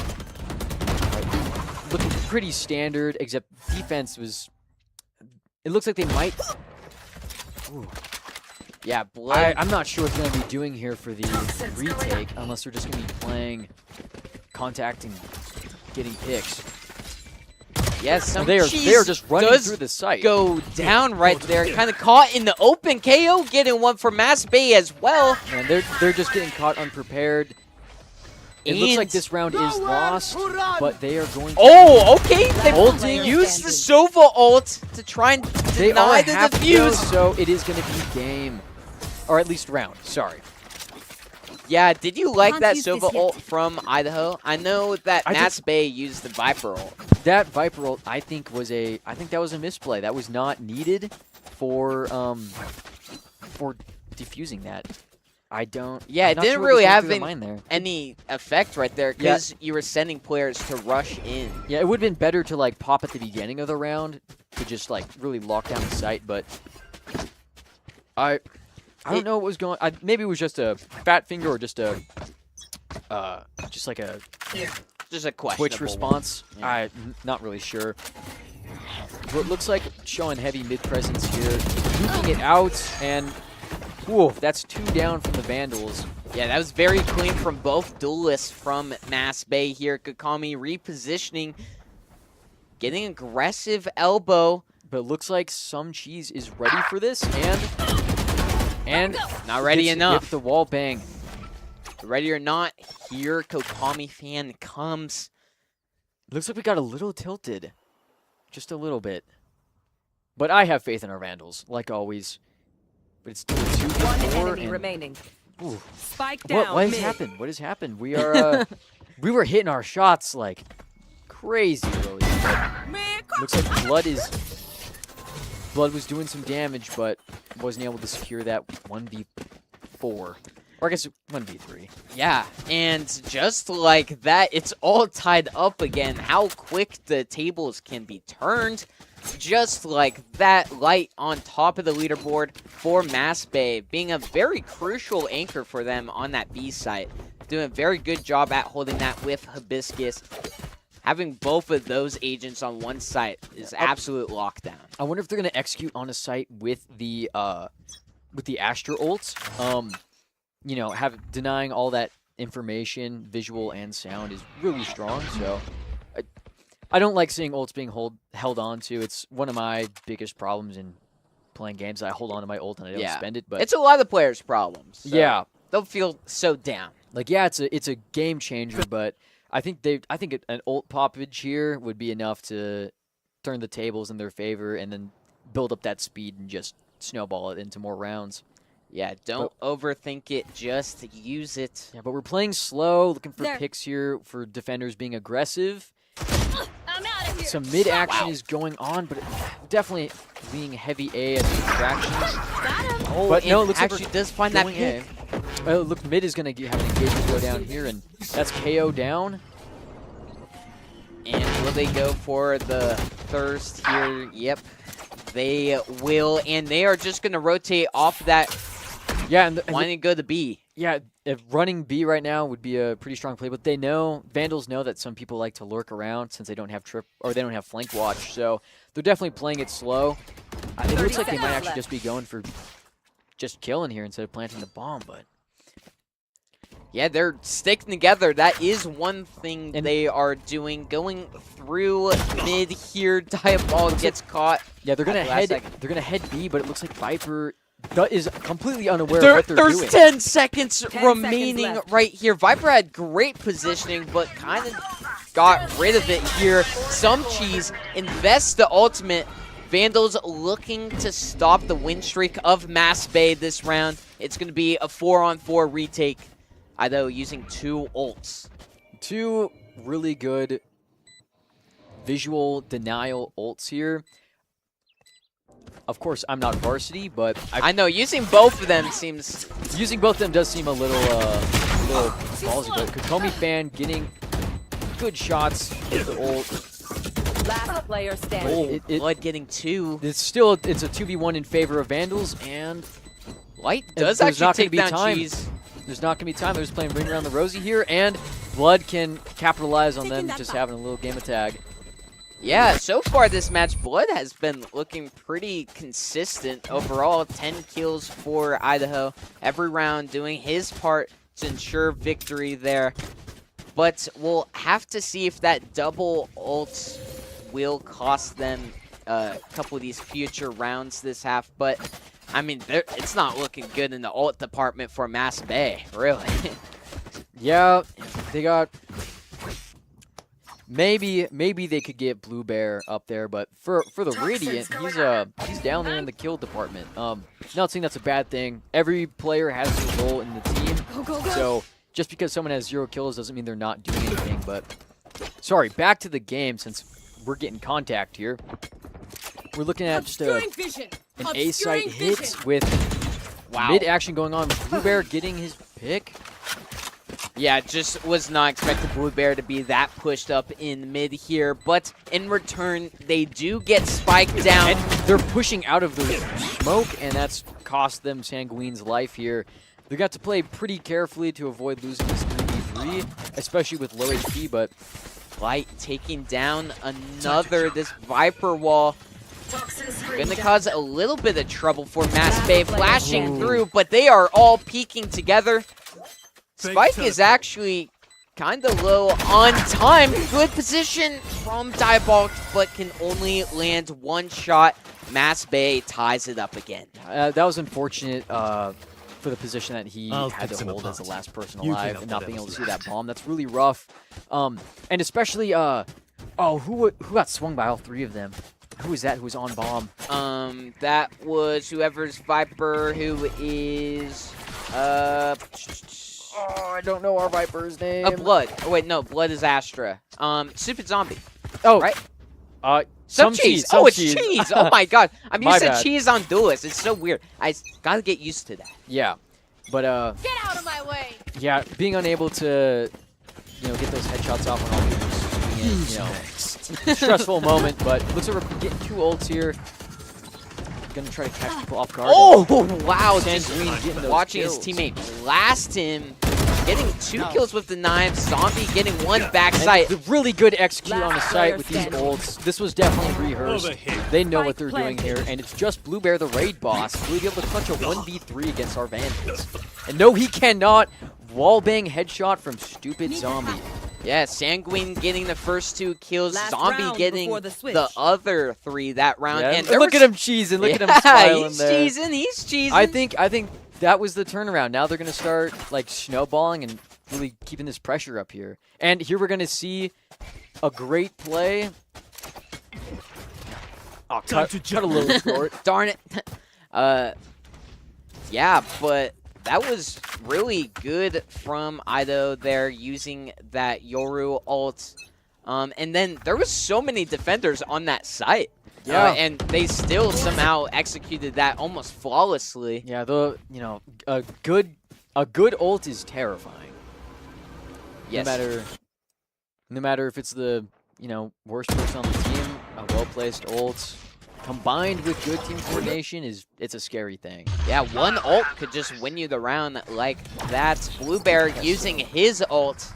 Speaker 2: Looking pretty standard, except defense was... It looks like they might... Ooh.
Speaker 1: Yeah, Blood.
Speaker 2: I'm not sure what they're going to be doing here for the retake, unless they're just going to be playing contact and getting picks.
Speaker 1: Yes, some
Speaker 2: They are
Speaker 1: cheese
Speaker 2: just running
Speaker 1: does
Speaker 2: through the site.
Speaker 1: go down right there. Kind of caught in the open. KO getting one for Mass Bay as well.
Speaker 2: And they're just getting caught unprepared. It looks like this round is lost, but they are going to...
Speaker 1: Oh, okay. They
Speaker 2: Ulting.
Speaker 1: used the Sova ult to try and
Speaker 2: They
Speaker 1: deny
Speaker 2: are
Speaker 1: the
Speaker 2: half
Speaker 1: defuse.
Speaker 2: so it is going to be game. Or at least round, sorry.
Speaker 1: Yeah, did you like
Speaker 3: Can't
Speaker 1: that
Speaker 3: use this
Speaker 1: Sova
Speaker 3: yet.
Speaker 1: ult from Idaho? I know that
Speaker 2: I
Speaker 1: Mass Bay used the Viper ult.
Speaker 2: That Viper ult, I think that was a misplay. That was not needed for defusing that. I don't...
Speaker 1: Yeah,
Speaker 2: I'm
Speaker 1: it
Speaker 2: not
Speaker 1: didn't
Speaker 2: sure what
Speaker 1: really
Speaker 2: was going
Speaker 1: have
Speaker 2: through their mind there.
Speaker 1: any effect right there because you were sending players to rush in.
Speaker 2: Yeah, it would have been better to like pop at the beginning of the round to just like really lock down the site, but I don't know what was going. Maybe it was just a fat finger or just a just like a
Speaker 1: Just a question.
Speaker 2: Twitch response.
Speaker 1: Yeah.
Speaker 2: I'm not really sure. But it looks like showing heavy mid presence here, duking it out, and whoa, that's 2 down from the Vandals.
Speaker 1: Yeah, that was very clean from both duelists from Mass Bay here. Kakami repositioning, getting aggressive elbow.
Speaker 2: But it looks like Some Cheese is ready for this, and
Speaker 1: Not ready
Speaker 2: gets
Speaker 1: enough.
Speaker 2: the wall bang.
Speaker 1: Ready or not, here Kokami fan comes.
Speaker 2: Looks like we got a little tilted. Just a little bit. But I have faith in our Vandals, like always. But it's still 2v4.
Speaker 3: One enemy
Speaker 2: and
Speaker 3: remaining.
Speaker 2: ooh.
Speaker 3: Spike down.
Speaker 2: What has
Speaker 3: mid.
Speaker 2: happened? What has happened? We are we were hitting our shots like crazy early. Looks like Blood was doing some damage, but wasn't able to secure that 1v4. Or I guess 1v3.
Speaker 1: Yeah, and just like that, it's all tied up again. How quick the tables can be turned. Just like that, Light on top of the leaderboard for Mass Bay, being a very crucial anchor for them on that B site. Doing a very good job at holding that with Hibiscus. Having both of those agents on one site is absolute lockdown.
Speaker 2: I wonder if they're gonna execute on a site with the Astra ults. You know, denying all that information, visual and sound, is really strong. So I don't like seeing ults being held on to. It's one of my biggest problems in playing games. I hold on to my ult and I don't spend it. But
Speaker 1: it's a lot of players' problems. So
Speaker 2: yeah,
Speaker 1: they'll feel so down.
Speaker 2: like yeah, it's a game changer, but I think an ult poppage here would be enough to turn the tables in their favor and then build up that speed and just snowball it into more rounds.
Speaker 1: Yeah, don't overthink it. Just use it.
Speaker 2: Yeah, but we're playing slow, looking for
Speaker 3: There.
Speaker 2: picks here for defenders being aggressive.
Speaker 3: I'm out of here.
Speaker 2: Some mid action is going on, but definitely being heavy A as distractions.
Speaker 1: Oh,
Speaker 2: But no, it
Speaker 1: and
Speaker 2: looks like
Speaker 1: actually
Speaker 2: we're
Speaker 1: does find that
Speaker 2: going
Speaker 1: pick.
Speaker 2: Look, mid is going to have an engagement go down here, and that's KO down.
Speaker 1: And will they go for the thirst here? Yep, they will. And they are just going to rotate off that.
Speaker 2: Yeah, and
Speaker 1: Why didn't go to B?
Speaker 2: yeah, if running B right now would be a pretty strong play, but Vandals know that some people like to lurk around since they don't have they don't have flank watch, so they're definitely playing it slow. It looks like they might actually just be going for just killing here instead of planting the bomb, but
Speaker 1: Yeah, they're sticking together. That is one thing
Speaker 2: And-
Speaker 1: they are doing. Going through mid here. Diabolic gets caught.
Speaker 2: yeah, they're gonna
Speaker 1: At the last second.
Speaker 2: head B, but it looks like Viper is completely unaware of
Speaker 1: There,
Speaker 2: what they're
Speaker 1: there's
Speaker 2: doing.
Speaker 1: 10 seconds
Speaker 3: 10 seconds
Speaker 1: remaining
Speaker 3: left.
Speaker 1: right here. Viper had great positioning, but kind of got rid of it here. Some Cheese invests the ultimate. Vandals looking to stop the win streak of Mass Bay this round. It's going to be a 4-on-4 retake. Idaho using 2 ults.
Speaker 2: 2 really good visual denial ults here. Of course, I'm not varsity, but
Speaker 1: I know using both of them seems...
Speaker 2: using both of them does seem a little ballsy. But Kokomi fan getting good shots with the ult.
Speaker 3: Last player standing.
Speaker 1: Oh,
Speaker 2: It-
Speaker 1: Blood getting 2.
Speaker 2: It's a 2v1 in favor of Vandals, and
Speaker 1: Light
Speaker 2: there's
Speaker 1: does
Speaker 2: not
Speaker 1: actually
Speaker 2: gonna
Speaker 1: take
Speaker 2: be
Speaker 1: down
Speaker 2: time.
Speaker 1: Cheese.
Speaker 2: there's not going to be time. They're just playing Ring Around the Rosie here, and Blood can capitalize on them just having a little game of tag.
Speaker 1: Yeah, so far this match, Blood has been looking pretty consistent overall. 10 kills for Idaho. Every round doing his part to ensure victory there. But we'll have to see if that double ult will cost them a couple of these future rounds this half. But, I mean, it's not looking good in the ult department for Mass Bay, really.
Speaker 2: Yeah, they got... Maybe they could get Blue Bear up there, but for the Radiant, he's down there in the kill department. Not saying that's a bad thing. Every player has their role in the team, so just because someone has 0 kills doesn't mean they're not doing anything. But sorry, back to the game since we're getting contact here. We're looking at just an A site hit with mid action going on. Blue Bear getting his pick.
Speaker 1: Yeah, just was not expecting Blue Bear to be that pushed up in mid here, but in return, they do get spiked down.
Speaker 2: And they're pushing out of the smoke, and that's cost them Sanguine's life here. They got to play pretty carefully to avoid losing this 3v3, especially with low HP, but
Speaker 1: Light taking down another, this Viper wall. Gonna cause a little bit of trouble for Mass Bay flashing through, but they are all peeking together. Spike is actually kind of low on time. Good position from Diabolic, but can only land one shot. Mass Bay ties it up again.
Speaker 2: That was unfortunate for the position that he had to hold as the last person alive and not being able to see that bomb. That's really rough. And especially, who got swung by all three of them? Who was that who was on bomb?
Speaker 1: That was whoever's Viper, who is,
Speaker 2: I don't know our Viper's name.
Speaker 1: Blood. Oh, wait, no, Blood is Astra. Stupid Zombie.
Speaker 2: Oh.
Speaker 1: Right?
Speaker 2: Some
Speaker 1: cheese.
Speaker 2: Some
Speaker 1: Oh, it's
Speaker 2: cheese.
Speaker 1: cheese. Oh, my God. I'm
Speaker 2: My
Speaker 1: used to
Speaker 2: bad.
Speaker 1: cheese on Duelist. It's so weird. I gotta get used to that.
Speaker 2: Yeah. But,
Speaker 3: Get out of my way.
Speaker 2: yeah, being unable to, get those headshots off when all people are swinging in, stressful moment. But looks like we're getting 2 ults here. Gonna try to catch people off guard.
Speaker 1: Oh, wow.
Speaker 2: Sanguine
Speaker 1: Just
Speaker 2: getting those
Speaker 1: watching
Speaker 2: kills.
Speaker 1: his teammate blast him. Getting 2 kills with the knife. Zombie getting 1 backside.
Speaker 2: The really good execute on the
Speaker 3: Last
Speaker 2: site
Speaker 3: player
Speaker 2: with these
Speaker 3: standing.
Speaker 2: ults. This was definitely rehearsed. They know what they're doing here, and it's just Bluebear, the raid boss, will be able to clutch a 1v3 against our Vandals. And no, he cannot. Wallbang headshot from stupid Zombie.
Speaker 1: Yeah, Sanguine getting the first 2 kills.
Speaker 3: Last
Speaker 1: Zombie
Speaker 3: round
Speaker 1: getting
Speaker 3: before the switch.
Speaker 1: the other 3 that round.
Speaker 2: Yeah,
Speaker 1: And
Speaker 2: and look at him cheesing. Look at him smiling
Speaker 1: he's
Speaker 2: there.
Speaker 1: cheesing. He's cheesing.
Speaker 2: I think that was the turnaround. Now they're gonna start like snowballing and really keeping this pressure up here. And here we're gonna see a great play. Oh, cut a little short.
Speaker 1: Darn it. Yeah, but that was really good from Idaho there using that Yoru ult. And then there was so many defenders on that site.
Speaker 2: Yeah.
Speaker 1: And they still somehow executed that almost flawlessly.
Speaker 2: Yeah, a good ult is terrifying.
Speaker 1: Yes.
Speaker 2: No matter if it's the worst person on the team, a well-placed ult combined with good team coordination it's a scary thing.
Speaker 1: Yeah, one ult could just win you the round like that. Bluebear using his ult.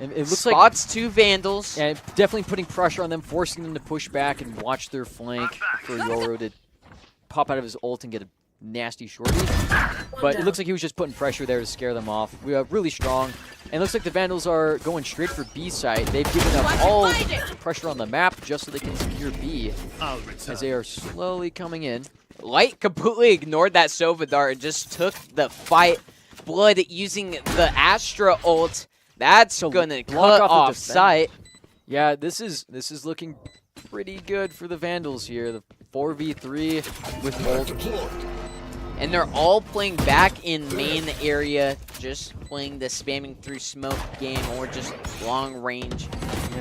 Speaker 2: And it looks like
Speaker 1: Spots 2 Vandals.
Speaker 2: and definitely putting pressure on them, forcing them to push back and watch their flank for Yoro to pop out of his ult and get a nasty shorty. But it looks like he was just putting pressure there to scare them off. We are really strong. And it looks like the Vandals are going straight for B site. They've given up all the pressure on the map just so they can secure B as they are slowly coming in.
Speaker 1: Light completely ignored that Sova dart and just took the fight. Blood using the Astra ult. That's
Speaker 2: So
Speaker 1: gonna
Speaker 2: block
Speaker 1: cut
Speaker 2: off the
Speaker 1: off
Speaker 2: defense.
Speaker 1: sight.
Speaker 2: Yeah, this is looking pretty good for the Vandals here. The 4v3 with ult.
Speaker 1: And they're all playing back in main area, just playing the spamming through smoke game or just long range.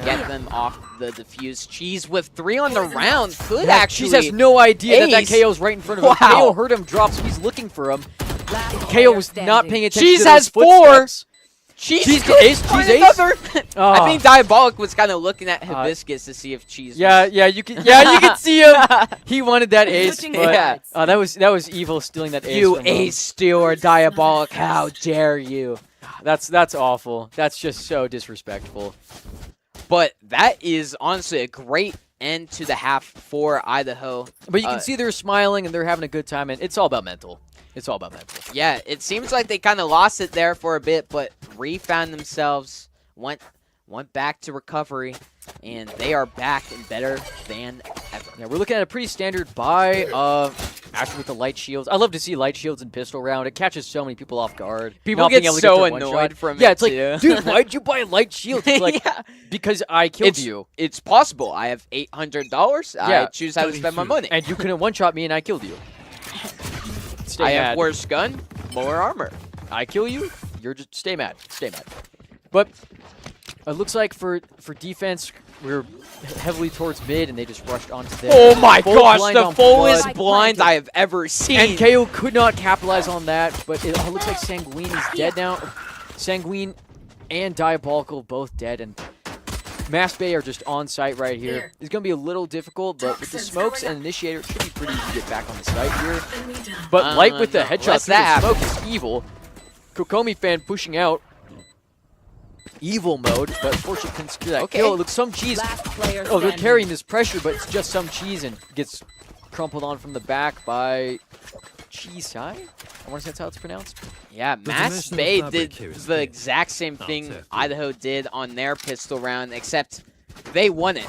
Speaker 1: Get them off the defuse. Cheese with 3 on the round could
Speaker 2: Yeah,
Speaker 1: actually.
Speaker 2: Cheese has no idea that
Speaker 1: ace.
Speaker 2: KO's right in front of him.
Speaker 1: Wow.
Speaker 2: KO heard him drop, so he's looking for him.
Speaker 3: Last
Speaker 2: KO
Speaker 3: player
Speaker 2: was
Speaker 3: standing.
Speaker 2: not paying attention
Speaker 1: Cheese
Speaker 2: to
Speaker 1: has
Speaker 2: those
Speaker 1: 4.
Speaker 2: footsteps.
Speaker 1: Cheese
Speaker 2: Cheese
Speaker 1: could
Speaker 2: ace,
Speaker 1: find
Speaker 2: Cheese ace?
Speaker 1: another.
Speaker 2: Oh.
Speaker 1: I think Diabolic was kind of looking at Hibiscus to see if Cheese.
Speaker 2: Yeah, you can see him. He wanted that ace,
Speaker 3: Switching
Speaker 2: but
Speaker 3: sides.
Speaker 2: that was evil stealing that ace.
Speaker 1: You
Speaker 2: from him.
Speaker 1: ace stealer, Diabolic! How dare you?
Speaker 2: That's awful. That's just so disrespectful.
Speaker 1: But that is honestly a great end to the half for Idaho.
Speaker 2: But you can see they're smiling and they're having a good time, and it's all about mental. It's all about mental.
Speaker 1: Yeah, it seems like they kind of lost it there for a bit, but refound themselves, went back to recovery, and they are back and better than ever.
Speaker 2: Yeah, we're looking at a pretty standard buy. Actually, with the light shields, I love to see light shields in pistol round. It catches so many people off guard.
Speaker 1: People
Speaker 2: Not being
Speaker 1: get
Speaker 2: able to
Speaker 1: so
Speaker 2: their one
Speaker 1: annoyed
Speaker 2: shot.
Speaker 1: from
Speaker 2: Yeah,
Speaker 1: it,
Speaker 2: it's like,
Speaker 1: too.
Speaker 2: dude, why'd you buy light shields? It's like,
Speaker 1: Yeah.
Speaker 2: because I killed you.
Speaker 1: It's possible. I have $800.
Speaker 2: Yeah.
Speaker 1: I choose how to spend my money.
Speaker 2: And you couldn't one-shot me and I killed you. Stay
Speaker 1: I
Speaker 2: mad.
Speaker 1: have worse gun, more armor.
Speaker 2: I kill you, you're just stay mad. Stay mad. But it looks like for defense, we're heavily towards mid, and they just rushed onto this.
Speaker 1: Oh my
Speaker 2: Full
Speaker 1: gosh,
Speaker 2: blind
Speaker 1: the
Speaker 2: on
Speaker 1: fullest
Speaker 2: Blood.
Speaker 1: blind I have ever seen.
Speaker 2: And KO could not capitalize on that, but it looks like Sanguine is dead now. Sanguine and Diabolical both dead, and Mass Bay are just on site right here. It's going to be a little difficult, but with the smokes and Initiator, it should be pretty easy to get back on the site here. But Light with the headshot
Speaker 1: Unless
Speaker 2: through the
Speaker 1: that
Speaker 2: smoke is evil. Kokomi fan pushing out. evil mode, but fortunately couldn't secure that
Speaker 1: Okay.
Speaker 2: kill. It looks some cheese.
Speaker 3: Last player
Speaker 2: Oh, they're
Speaker 3: standing.
Speaker 2: carrying this pressure, but it's just some cheese and gets crumpled on from the back by Cheesai. I want to say that's how it's pronounced.
Speaker 1: Yeah, Mass
Speaker 4: dimensional
Speaker 1: Bay
Speaker 4: fabric
Speaker 1: did
Speaker 4: here is
Speaker 1: the
Speaker 4: thin.
Speaker 1: exact same
Speaker 4: Not
Speaker 1: thing
Speaker 4: too.
Speaker 1: Idaho did on their pistol round, except they won it.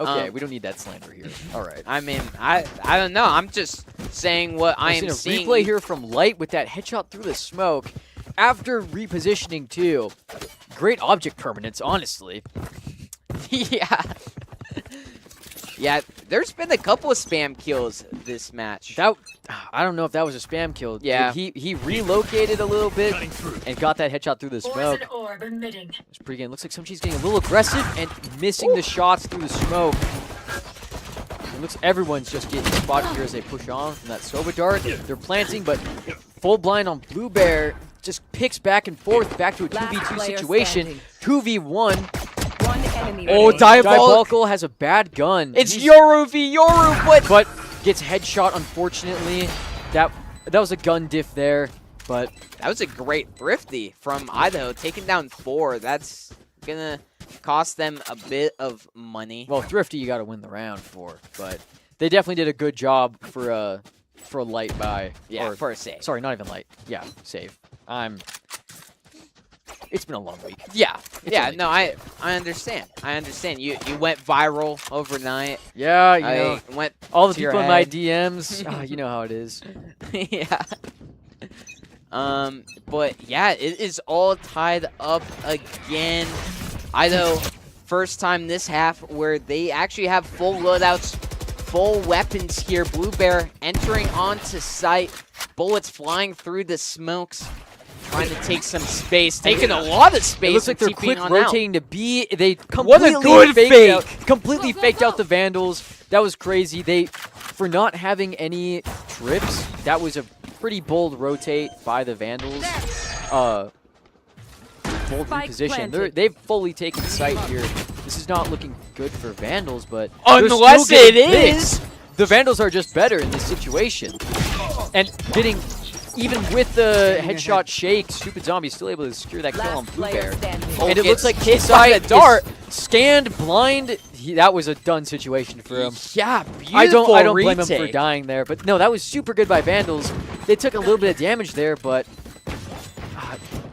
Speaker 2: Okay, we don't need that slander here. All right.
Speaker 1: I mean, I don't know. I'm just saying what I am
Speaker 2: We've seen a
Speaker 1: seeing.
Speaker 2: replay here from Light with that headshot through the smoke. After repositioning too. Great object permanence, honestly.
Speaker 1: Yeah. Yeah, there's been a couple of spam kills this match.
Speaker 2: That I don't know if that was a spam kill.
Speaker 1: Yeah.
Speaker 2: He relocated a little bit
Speaker 4: Cutting through.
Speaker 2: and got that headshot through the smoke.
Speaker 3: orb emitting.
Speaker 2: It's pretty good. It looks like Sumchi's getting a little aggressive and missing the shots through the smoke. It looks everyone's just getting spotted here as they push on from that Sova dart. They're planting, but full blind on Blue Bear just picks back and forth back to a
Speaker 3: Last
Speaker 2: 2v2
Speaker 3: player
Speaker 2: situation.
Speaker 3: standing.
Speaker 2: 2v1.
Speaker 3: One enemy
Speaker 1: Oh,
Speaker 3: remaining.
Speaker 2: Diabolical has a bad gun.
Speaker 1: It's
Speaker 2: He's-
Speaker 1: Yoru v Yoru,
Speaker 2: but gets headshot, unfortunately. That was a gun diff there, but
Speaker 1: that was a great thrifty from Idaho, taking down 4. That's gonna cost them a bit of money.
Speaker 2: well, thrifty you got to win the round for. But they definitely did a good job for a light buy.
Speaker 1: Yeah,
Speaker 2: Or-
Speaker 1: for a save.
Speaker 2: sorry, not even light. Yeah, save. It's been a long week.
Speaker 1: Yeah,
Speaker 2: It's
Speaker 1: yeah.
Speaker 2: only
Speaker 1: No,
Speaker 2: Tuesday.
Speaker 1: I understand. I understand. You went viral overnight.
Speaker 2: Yeah, you know,
Speaker 1: I went
Speaker 2: all the
Speaker 1: to your
Speaker 2: people in my
Speaker 1: head.
Speaker 2: DMs. You know how it is.
Speaker 1: Yeah. But yeah, it is all tied up again. Idaho, first time this half where they actually have full loadouts, full weapons here. Blue Bear entering onto site, bullets flying through the smokes, trying to take some space, taking a lot of space.
Speaker 2: It looks like
Speaker 1: and
Speaker 2: they're
Speaker 1: TPing
Speaker 2: quick
Speaker 1: on out.
Speaker 2: rotating to B. They
Speaker 1: What a
Speaker 2: completely
Speaker 1: good
Speaker 2: faked
Speaker 1: fake.
Speaker 2: out, completely faked out the Vandals. That was crazy. For not having any trips, that was a pretty bold rotate by the Vandals. Bold
Speaker 3: Spike
Speaker 2: reposition.
Speaker 3: planted.
Speaker 2: They've fully taken sight here. This is not looking good for Vandals, but
Speaker 1: Unless
Speaker 2: they're still
Speaker 1: it
Speaker 2: getting
Speaker 1: is.
Speaker 2: picked. The Vandals are just better in this situation. And getting, even with the headshot shake, Stupid Zombie is still able to secure that kill on
Speaker 3: Last
Speaker 2: Blue
Speaker 3: player
Speaker 2: Bear.
Speaker 3: standing.
Speaker 1: Oh,
Speaker 2: And it looks like
Speaker 1: gets hit by
Speaker 2: Kisai
Speaker 1: the dart.
Speaker 2: is scanned blind. That was a done situation for him.
Speaker 1: Yeah, beautiful
Speaker 2: I don't blame him for
Speaker 1: retake.
Speaker 2: dying there, but no, that was super good by Vandals. They took a little bit of damage there, but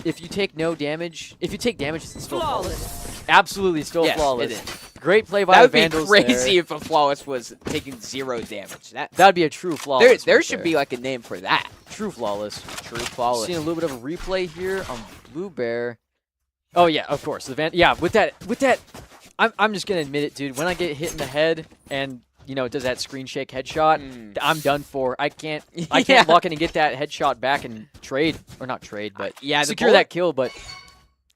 Speaker 2: if you take no damage, if you take damage, it's still flawless. Absolutely still
Speaker 1: Yes,
Speaker 2: flawless.
Speaker 1: it is.
Speaker 2: Great play by
Speaker 1: That
Speaker 2: the
Speaker 1: would be
Speaker 2: Vandals
Speaker 1: crazy
Speaker 2: there.
Speaker 1: if a flawless was taking 0 damage.
Speaker 2: That'd be a true flawless.
Speaker 1: There
Speaker 2: right
Speaker 1: should
Speaker 2: there.
Speaker 1: be like a name for that.
Speaker 2: True flawless.
Speaker 1: True flawless.
Speaker 2: Seeing a little bit of a replay here on Blue Bear. Oh yeah, of course. With that, I'm just gonna admit it, dude. When I get hit in the head and it does that screen shake headshot, I'm done for. I can't
Speaker 1: Yeah.
Speaker 2: lock in and get that headshot back and trade, or not trade, but
Speaker 1: yeah, the
Speaker 2: secure
Speaker 1: bullet-
Speaker 2: that kill. But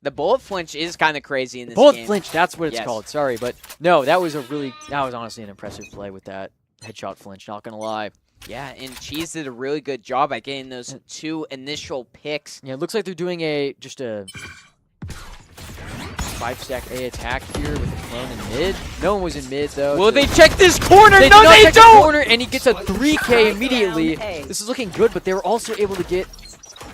Speaker 1: The bullet flinch is kind of crazy in this
Speaker 2: bullet
Speaker 1: game.
Speaker 2: flinch, that's what it's
Speaker 1: Yes.
Speaker 2: called. Sorry, but no, that was honestly an impressive play with that headshot flinch. Not gonna lie.
Speaker 1: Yeah, and Cheese did a really good job at getting those 2 initial picks.
Speaker 2: Yeah, it looks like they're doing just a 5-stack A attack here with a clone in mid. No one was in mid though.
Speaker 1: Will
Speaker 2: so-
Speaker 1: they check this corner?
Speaker 2: They
Speaker 1: No,
Speaker 2: did not
Speaker 1: they
Speaker 2: check the
Speaker 1: don't!
Speaker 2: corner, and he gets a 3K immediately.
Speaker 3: Down A.
Speaker 2: This is looking good, but they were also able to get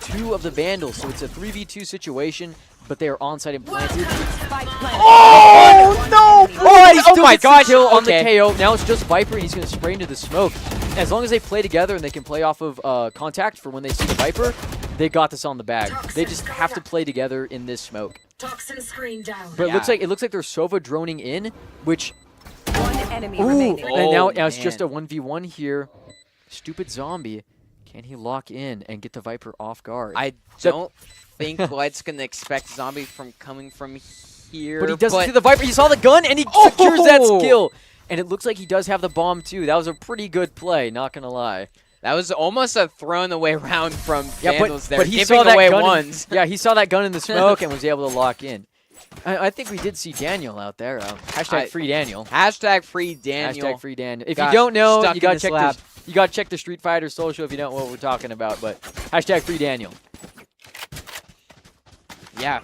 Speaker 2: 2 of the Vandals, so it's a 3v2 situation, but they are onside and planted.
Speaker 3: Spike planted.
Speaker 1: Oh, no!
Speaker 2: Oh, he
Speaker 1: Oh
Speaker 2: still
Speaker 1: my
Speaker 2: gets the
Speaker 1: gosh!
Speaker 2: kill on the
Speaker 1: Okay.
Speaker 2: KO. Now it's just Viper, and he's going to spray into the smoke. As long as they play together and they can play off of contact for when they see the Viper, they got this on the bag. They just have to play together in this smoke.
Speaker 3: Toxin screen down.
Speaker 2: But
Speaker 1: Yeah.
Speaker 2: it looks like they're Sova droning in, which
Speaker 3: One enemy
Speaker 2: ooh,
Speaker 3: remaining.
Speaker 2: and now
Speaker 1: Oh,
Speaker 2: it's just a
Speaker 1: man.
Speaker 2: 1v1 here. Stupid Zombie. Can he lock in and get the Viper off guard?
Speaker 1: I don't think Light's going to expect Zombie from coming from here.
Speaker 2: But he doesn't see the Viper. He saw the gun, and he secures that skill. And it looks like he does have the bomb, too. That was a pretty good play, not going to lie.
Speaker 1: That was almost a thrown away round from
Speaker 2: Yeah,
Speaker 1: Vandals there,
Speaker 2: but he
Speaker 1: giving
Speaker 2: saw that
Speaker 1: away
Speaker 2: gun.
Speaker 1: ones.
Speaker 2: Yeah, he saw that gun in the smoke and was able to lock in. I think we did see Daniel out there. Hashtag free Daniel.
Speaker 1: Hashtag free Daniel.
Speaker 2: Hashtag free Daniel. If
Speaker 1: Gosh,
Speaker 2: you don't know,
Speaker 1: stuck
Speaker 2: you
Speaker 1: in
Speaker 2: gotta
Speaker 1: this
Speaker 2: check
Speaker 1: lab.
Speaker 2: you gotta check the Street Fighter social if you don't know what we're talking about. But hashtag free Daniel.
Speaker 1: Yeah.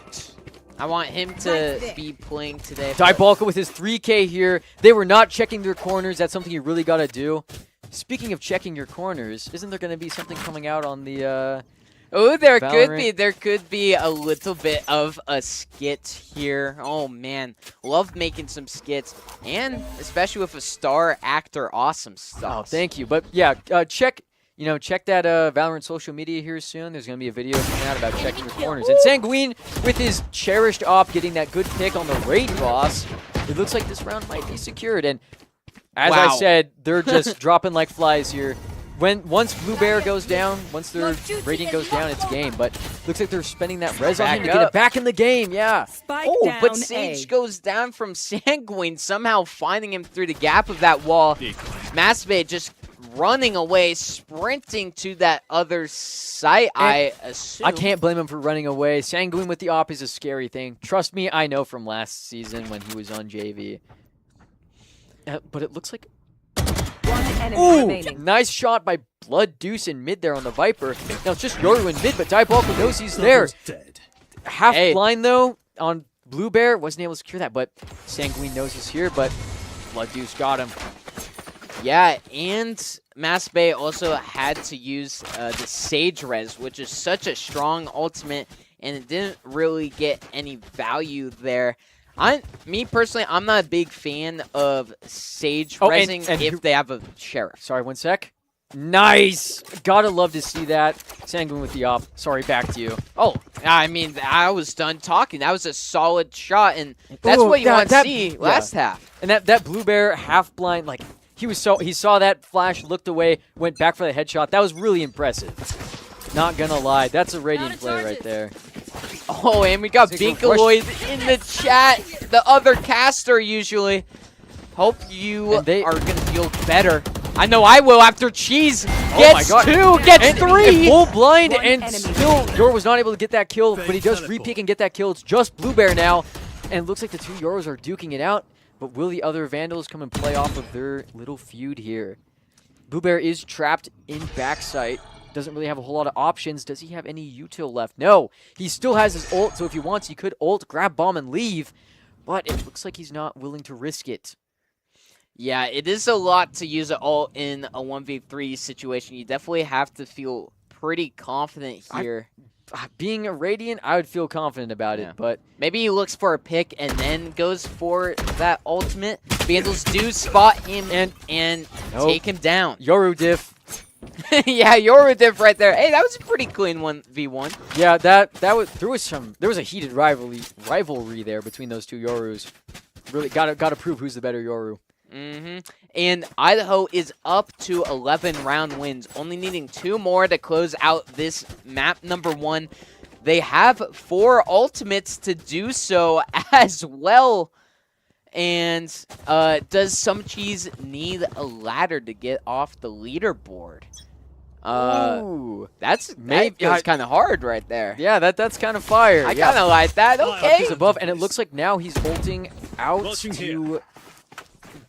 Speaker 1: I want him to be playing today.
Speaker 2: Diabolka with his 3K here. They were not checking their corners. That's something you really gotta do. Speaking of checking your corners, isn't there gonna be something coming out on the
Speaker 1: Oh, there
Speaker 2: Valorant.
Speaker 1: could be a little bit of a skit here. Oh man, love making some skits, and especially with a star actor, awesome stuff.
Speaker 2: Oh, thank you. But yeah, check that Valorant social media here soon. There's gonna be a video coming out about checking your corners. And Sanguine with his cherished op getting that good pick on the raid boss. It looks like this round might be secured. And as I said, they're just dropping like flies here. Once Blue Bear goes down, once their rating goes down, it's game. But looks like they're spending that res on him to get it back in the game. Yeah.
Speaker 3: Spike
Speaker 1: Oh,
Speaker 3: down
Speaker 1: but Sage
Speaker 3: A.
Speaker 1: goes down from Sanguine, somehow finding him through the gap of that wall. Masbay just running away, sprinting to that other site, I assume.
Speaker 2: I can't blame him for running away. Sanguine with the op is a scary thing. Trust me, I know from last season when he was on JV. But it looks like...
Speaker 3: One enemy
Speaker 2: Ooh!
Speaker 3: remaining.
Speaker 2: Nice shot by Blood Deuce in mid there on the Viper. Now it's just Yoru in mid, but Diabolical knows he's there. Half blind though on Blue Bear. Wasn't able to secure that, but Sanguine knows he's here, but Blood Deuce got him.
Speaker 1: Yeah, and Masbay also had to use the Sage Res, which is such a strong ultimate, and it didn't really get any value there. Me personally, I'm not a big fan of Sage resing if they have a Sheriff.
Speaker 2: Sorry, 1 sec. Nice! Gotta love to see that. Sanguine with the op. Sorry, back to you.
Speaker 1: Oh, I mean, I was done talking. That was a solid shot, and that's what you want to see last half.
Speaker 2: And that Blue Bear half blind, like he saw that flash, looked away, went back for the headshot. That was really impressive. Not gonna lie, that's a Radiant play right there.
Speaker 1: Oh, and we got Binkaloid in the chat. The other caster usually. Hope you are going to feel better. I know I will after Cheese gets 2, gets 3.
Speaker 2: Full blind, and
Speaker 3: enemy.
Speaker 2: still Yor was not able to get that kill, but he does re-peek and get that kill. It's just Blue Bear now, and it looks like the two Yoros are duking it out, but will the other Vandals come and play off of their little feud here? Blue Bear is trapped in backside. Doesn't really have a whole lot of options. Does he have any util left? No. He still has his ult, so if he wants, he could ult, grab bomb, and leave. But it looks like he's not willing to risk it.
Speaker 1: Yeah, it is a lot to use an ult in a 1v3 situation. You definitely have to feel pretty confident here.
Speaker 2: Being a Radiant, I would feel confident about it, but...
Speaker 1: Maybe he looks for a pick and then goes for that ultimate. Vandals do spot him and take him down.
Speaker 2: Yoru diff.
Speaker 1: Yeah, Yoru diff right there. Hey, that was a pretty clean 1v1.
Speaker 2: Yeah, there was a heated rivalry there between those two Yorus. Really gotta prove who's the better Yoru.
Speaker 1: And Idaho is up to 11 round wins, only needing 2 more to close out this map number 1. They have 4 ultimates to do so as well. And does Some Cheese need a ladder to get off the leaderboard?
Speaker 2: Ooh,
Speaker 1: that feels kind of hard right there.
Speaker 2: Yeah, that's kind of fire.
Speaker 1: I kind of like that. Okay.
Speaker 2: He's above, and it looks like now he's ulting out to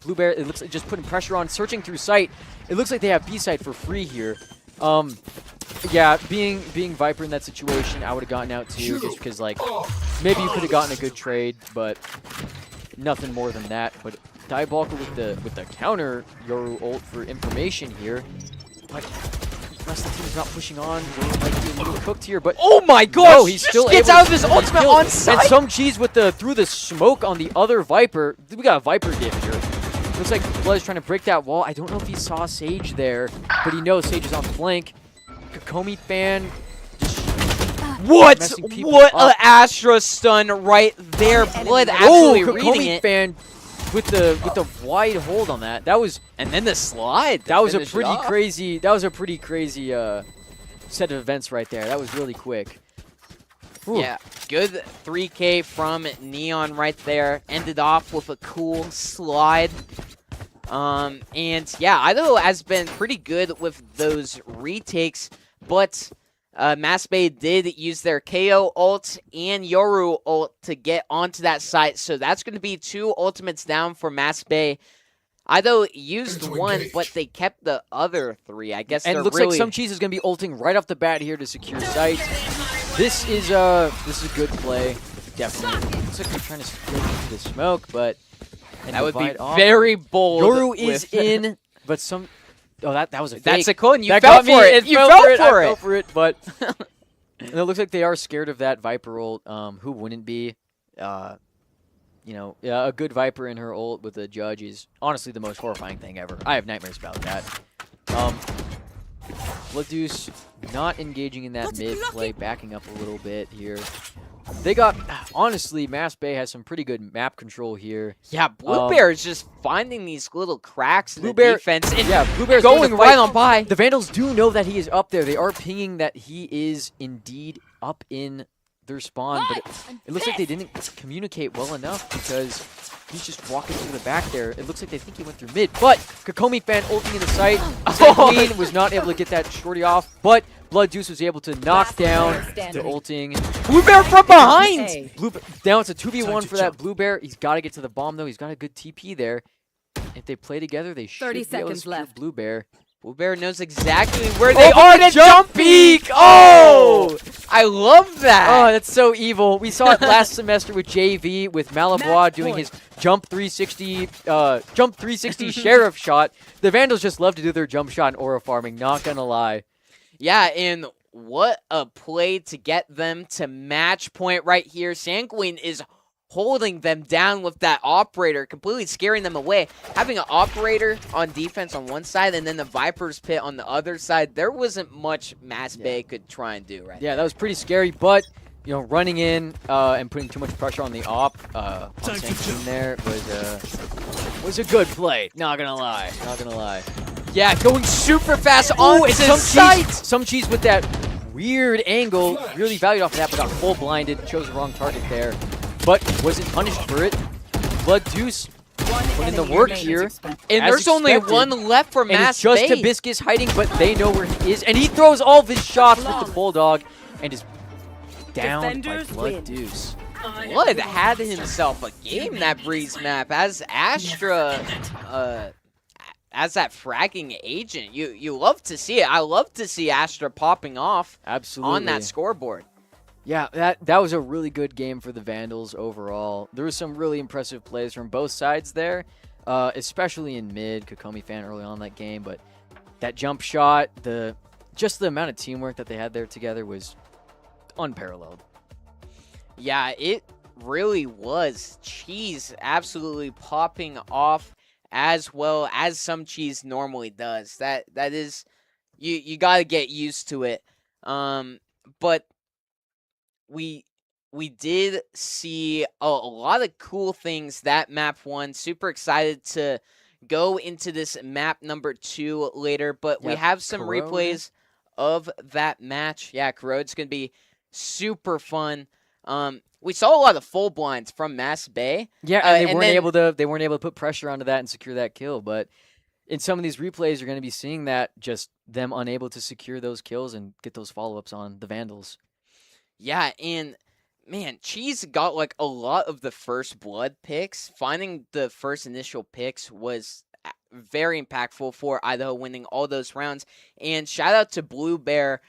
Speaker 2: Blue Bear. It looks like just putting pressure on, searching through sight. It looks like they have B side for free here. Yeah, being Viper in that situation, I would have gotten out too, just because like maybe you could have gotten a good trade, but nothing more than that. But Diabolical with the counter Yoru ult for information here. But the rest of the team's not pushing on. Yoru might be a little cooked here, but
Speaker 1: oh my gosh!
Speaker 2: no, he still
Speaker 1: gets out of his ultimate on site.
Speaker 2: And Some Cheese with through the smoke on the other Viper. We got a Viper diff here. Looks like Blood is trying to break that wall. I don't know if he saw Sage there, but he knows Sage is on flank. Kokomi fan.
Speaker 1: What an Astra stun right there. Blood actually reading it.
Speaker 2: Fan with the wide hold on that. That was,
Speaker 1: and then the slide.
Speaker 2: That was a pretty crazy. That was a pretty crazy set of events right there. That was really quick. Ooh.
Speaker 1: Yeah, good 3K from Neon right there. Ended off with a cool slide. And yeah, Idaho has been pretty good with those retakes, but Masbay did use their KO ult and Yoru ult to get onto that site, so that's going to be 2 ultimates down for Masbay. Idaho used 1, but they kept the other 3. I guess
Speaker 2: and it looks like Some Cheese is going to be ulting right off the bat here to secure site. This is a good play, definitely. Looks like they're trying to split into the smoke, but
Speaker 1: that would be very bold.
Speaker 2: Yoru is in, but some. Oh, that was a fake.
Speaker 1: That's a cool, and you
Speaker 2: that
Speaker 1: fell for it. You fell for it.
Speaker 2: I fell for it, but And it looks like they are scared of that Viper ult. Who wouldn't be? A good Viper in her ult with a Judge is honestly the most horrifying thing ever. I have nightmares about that. Blood not engaging in that mid play, backing up a little bit here. They got, honestly, Mass Bay has some pretty good map control here.
Speaker 1: Yeah, Blue Bear is just finding these little cracks in the defense. And
Speaker 2: Blue Bear's
Speaker 1: going right on by.
Speaker 2: The Vandals do know that he is up there. They are pinging that he is indeed up in their spawn, but it looks like they didn't communicate well enough because he's just walking through the back there. It looks like they think he went through mid, but Kokomi fan ulting into sight. Queen was not able to get that shorty off, but Blood Deuce was able to knock down the ulting.
Speaker 1: Blue Bear from behind!
Speaker 2: Now it's a 2v1 for that Blue Bear. He's got to get to the bomb, though. He's got a good TP there. If they play together, they should be able to secure Blue Bear.
Speaker 1: Blue Bear knows exactly where they are
Speaker 2: to
Speaker 1: to jump peek! Oh! I love that!
Speaker 2: Oh, that's so evil. We saw it last semester with JV, with Malavois doing his jump 360 sheriff shot. The Vandals just love to do their jump shot in aura farming, not gonna lie.
Speaker 1: Yeah, and what a play to get them to match point right here. Sanguine is holding them down with that operator, completely scaring them away. Having an operator on defense on one side and then the Viper's pit on the other side, there wasn't much Mass Bay could try and do right
Speaker 2: Yeah, that was pretty scary, but running in and putting too much pressure on the op on Sanguine there was a good play. Not gonna lie.
Speaker 1: Yeah, going super fast on sight.
Speaker 2: Some cheese with that weird angle, really valued off of that, but got full blinded, chose the wrong target there. But wasn't punished for it. Blood Deuce put in the work here.
Speaker 1: And there's only one left for Mass Bay.
Speaker 2: And it's just Hibiscus hiding, but they know where he is. And he throws all of his shots with the Bulldog and is down by Blood Deuce.
Speaker 1: Blood had himself a game that Breeze map as Astra, as that fragging agent. You love to see it. I love to see Astra popping off on that scoreboard.
Speaker 2: Yeah, that was a really good game for the Vandals overall. There was some really impressive plays from both sides there, especially in mid. Kokomi fan early on that game, but that jump shot, just the amount of teamwork that they had there together was unparalleled.
Speaker 1: Yeah, it really was. Cheese absolutely popping off as well as some cheese normally does. That is, you got to get used to it. But we did see a lot of cool things that map 1. Super excited to go into this map number 2 later, but we have some replays of that match. Yeah, Corrode's going to be super fun. We saw a lot of full blinds from Mass Bay.
Speaker 2: Yeah, and they weren't able to put pressure onto that and secure that kill, but in some of these replays you're going to be seeing that just them unable to secure those kills and get those follow-ups on the Vandals.
Speaker 1: Yeah, and man, Cheese got like a lot of the first blood picks. Finding the first initial picks was very impactful for Idaho winning all those rounds. And shout out to Blue Bear,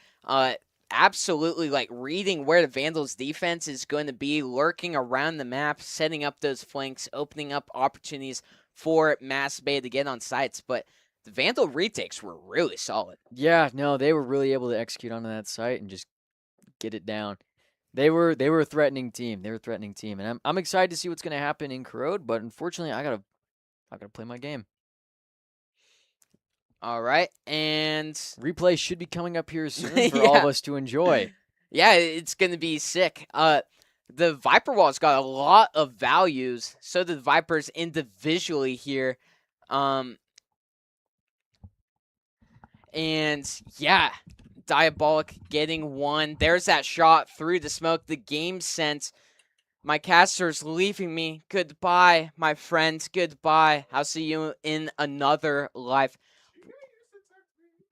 Speaker 1: absolutely like reading where the Vandals defense is going to be, lurking around the map, setting up those flanks, opening up opportunities for Mass Bay to get on sites. But the Vandal retakes were really solid.
Speaker 2: Yeah, no, they were really able to execute on that site and just get it down. They were a threatening team. And I'm excited to see what's going to happen in Corrode, but unfortunately I got to play my game.
Speaker 1: All right, and
Speaker 2: replay should be coming up here soon for all of us to enjoy.
Speaker 1: Yeah, it's going to be sick. The Viper Wall's got a lot of values. So did Vipers individually here. And yeah, Diabolic getting one. There's that shot through the smoke. The game sense. My caster's leaving me. Goodbye, my friends. Goodbye. I'll see you in another life.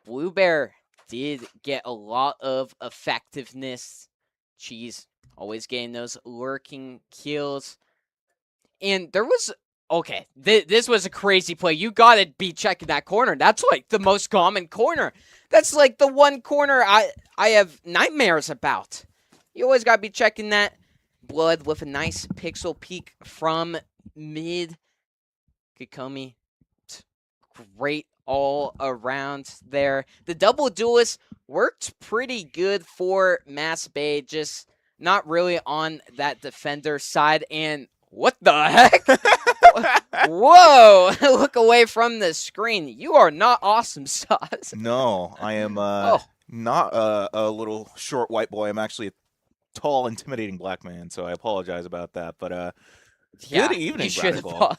Speaker 1: Blue Bear did get a lot of effectiveness. Cheese always getting those lurking kills. And there was... Okay, this was a crazy play. You gotta be checking that corner. That's like the most common corner. That's like the one corner I have nightmares about. You always gotta be checking that. Blood with a nice pixel peek from mid. Kokomi. Great all around there. The double duelist worked pretty good for Mass Bay, just not really on that defender side. And what the heck? Whoa! Look away from the screen. You are not awesome, Sauce.
Speaker 4: No, I am
Speaker 1: Oh.
Speaker 4: not a little short white boy. I'm actually a tall, intimidating black man, so I apologize about that. But
Speaker 1: Yeah,
Speaker 4: good evening,
Speaker 1: you should
Speaker 4: Radical.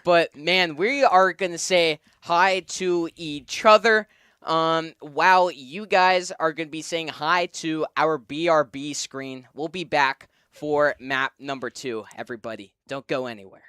Speaker 1: but man, we are gonna say hi to each other. While you guys are gonna be saying hi to our BRB screen, we'll be back for map number 2. Everybody, don't go anywhere.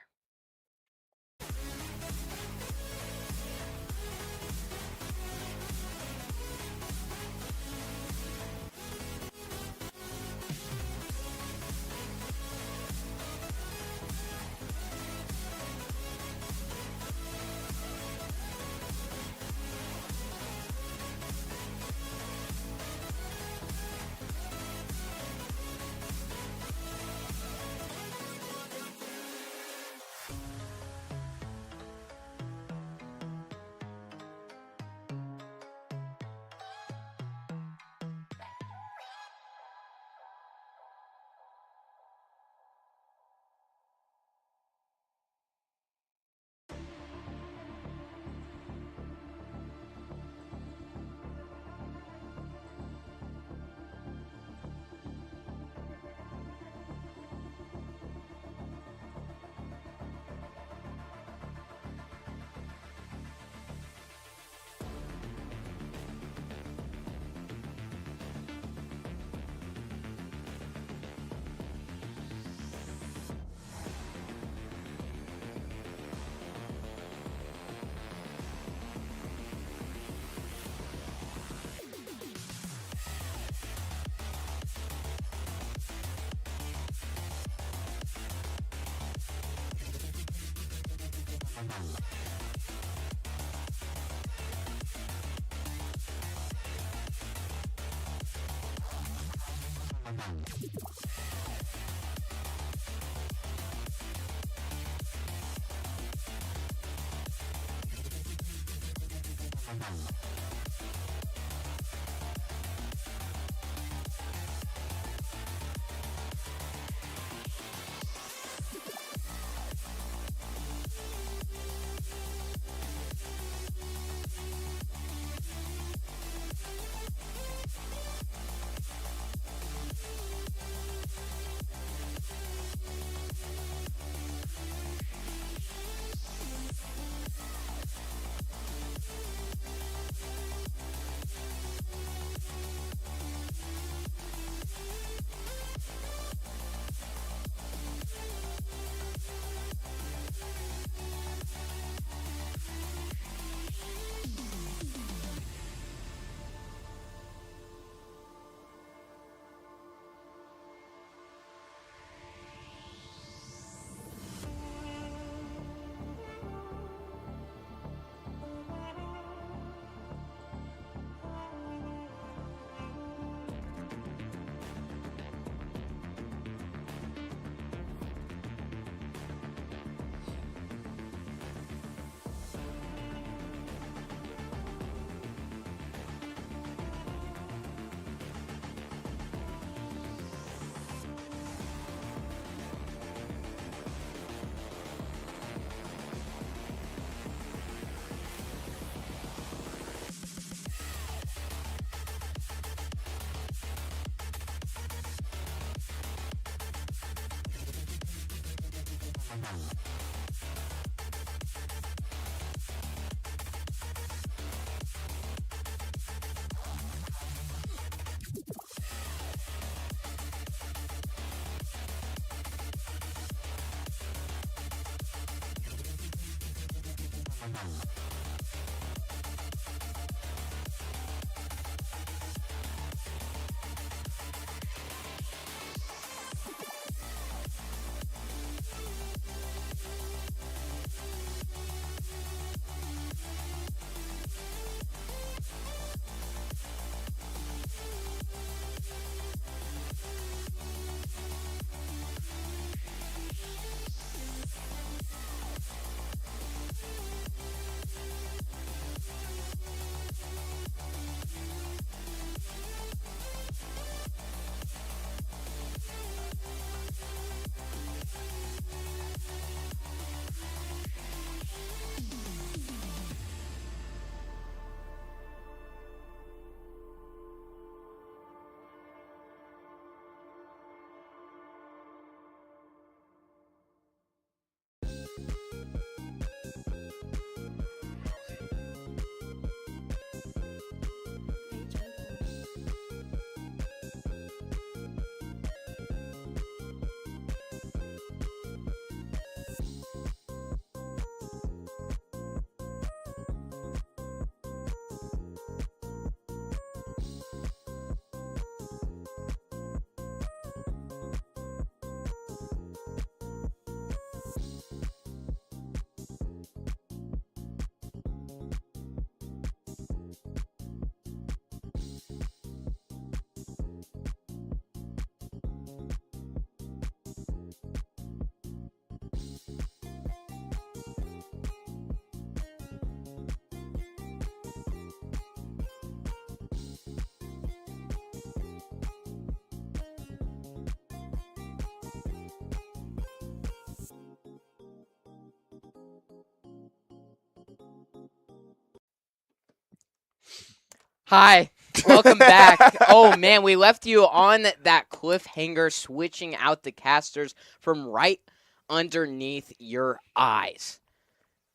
Speaker 1: Hi. Welcome back. Oh, man, we left you on that cliffhanger, switching out the casters from right underneath your eyes.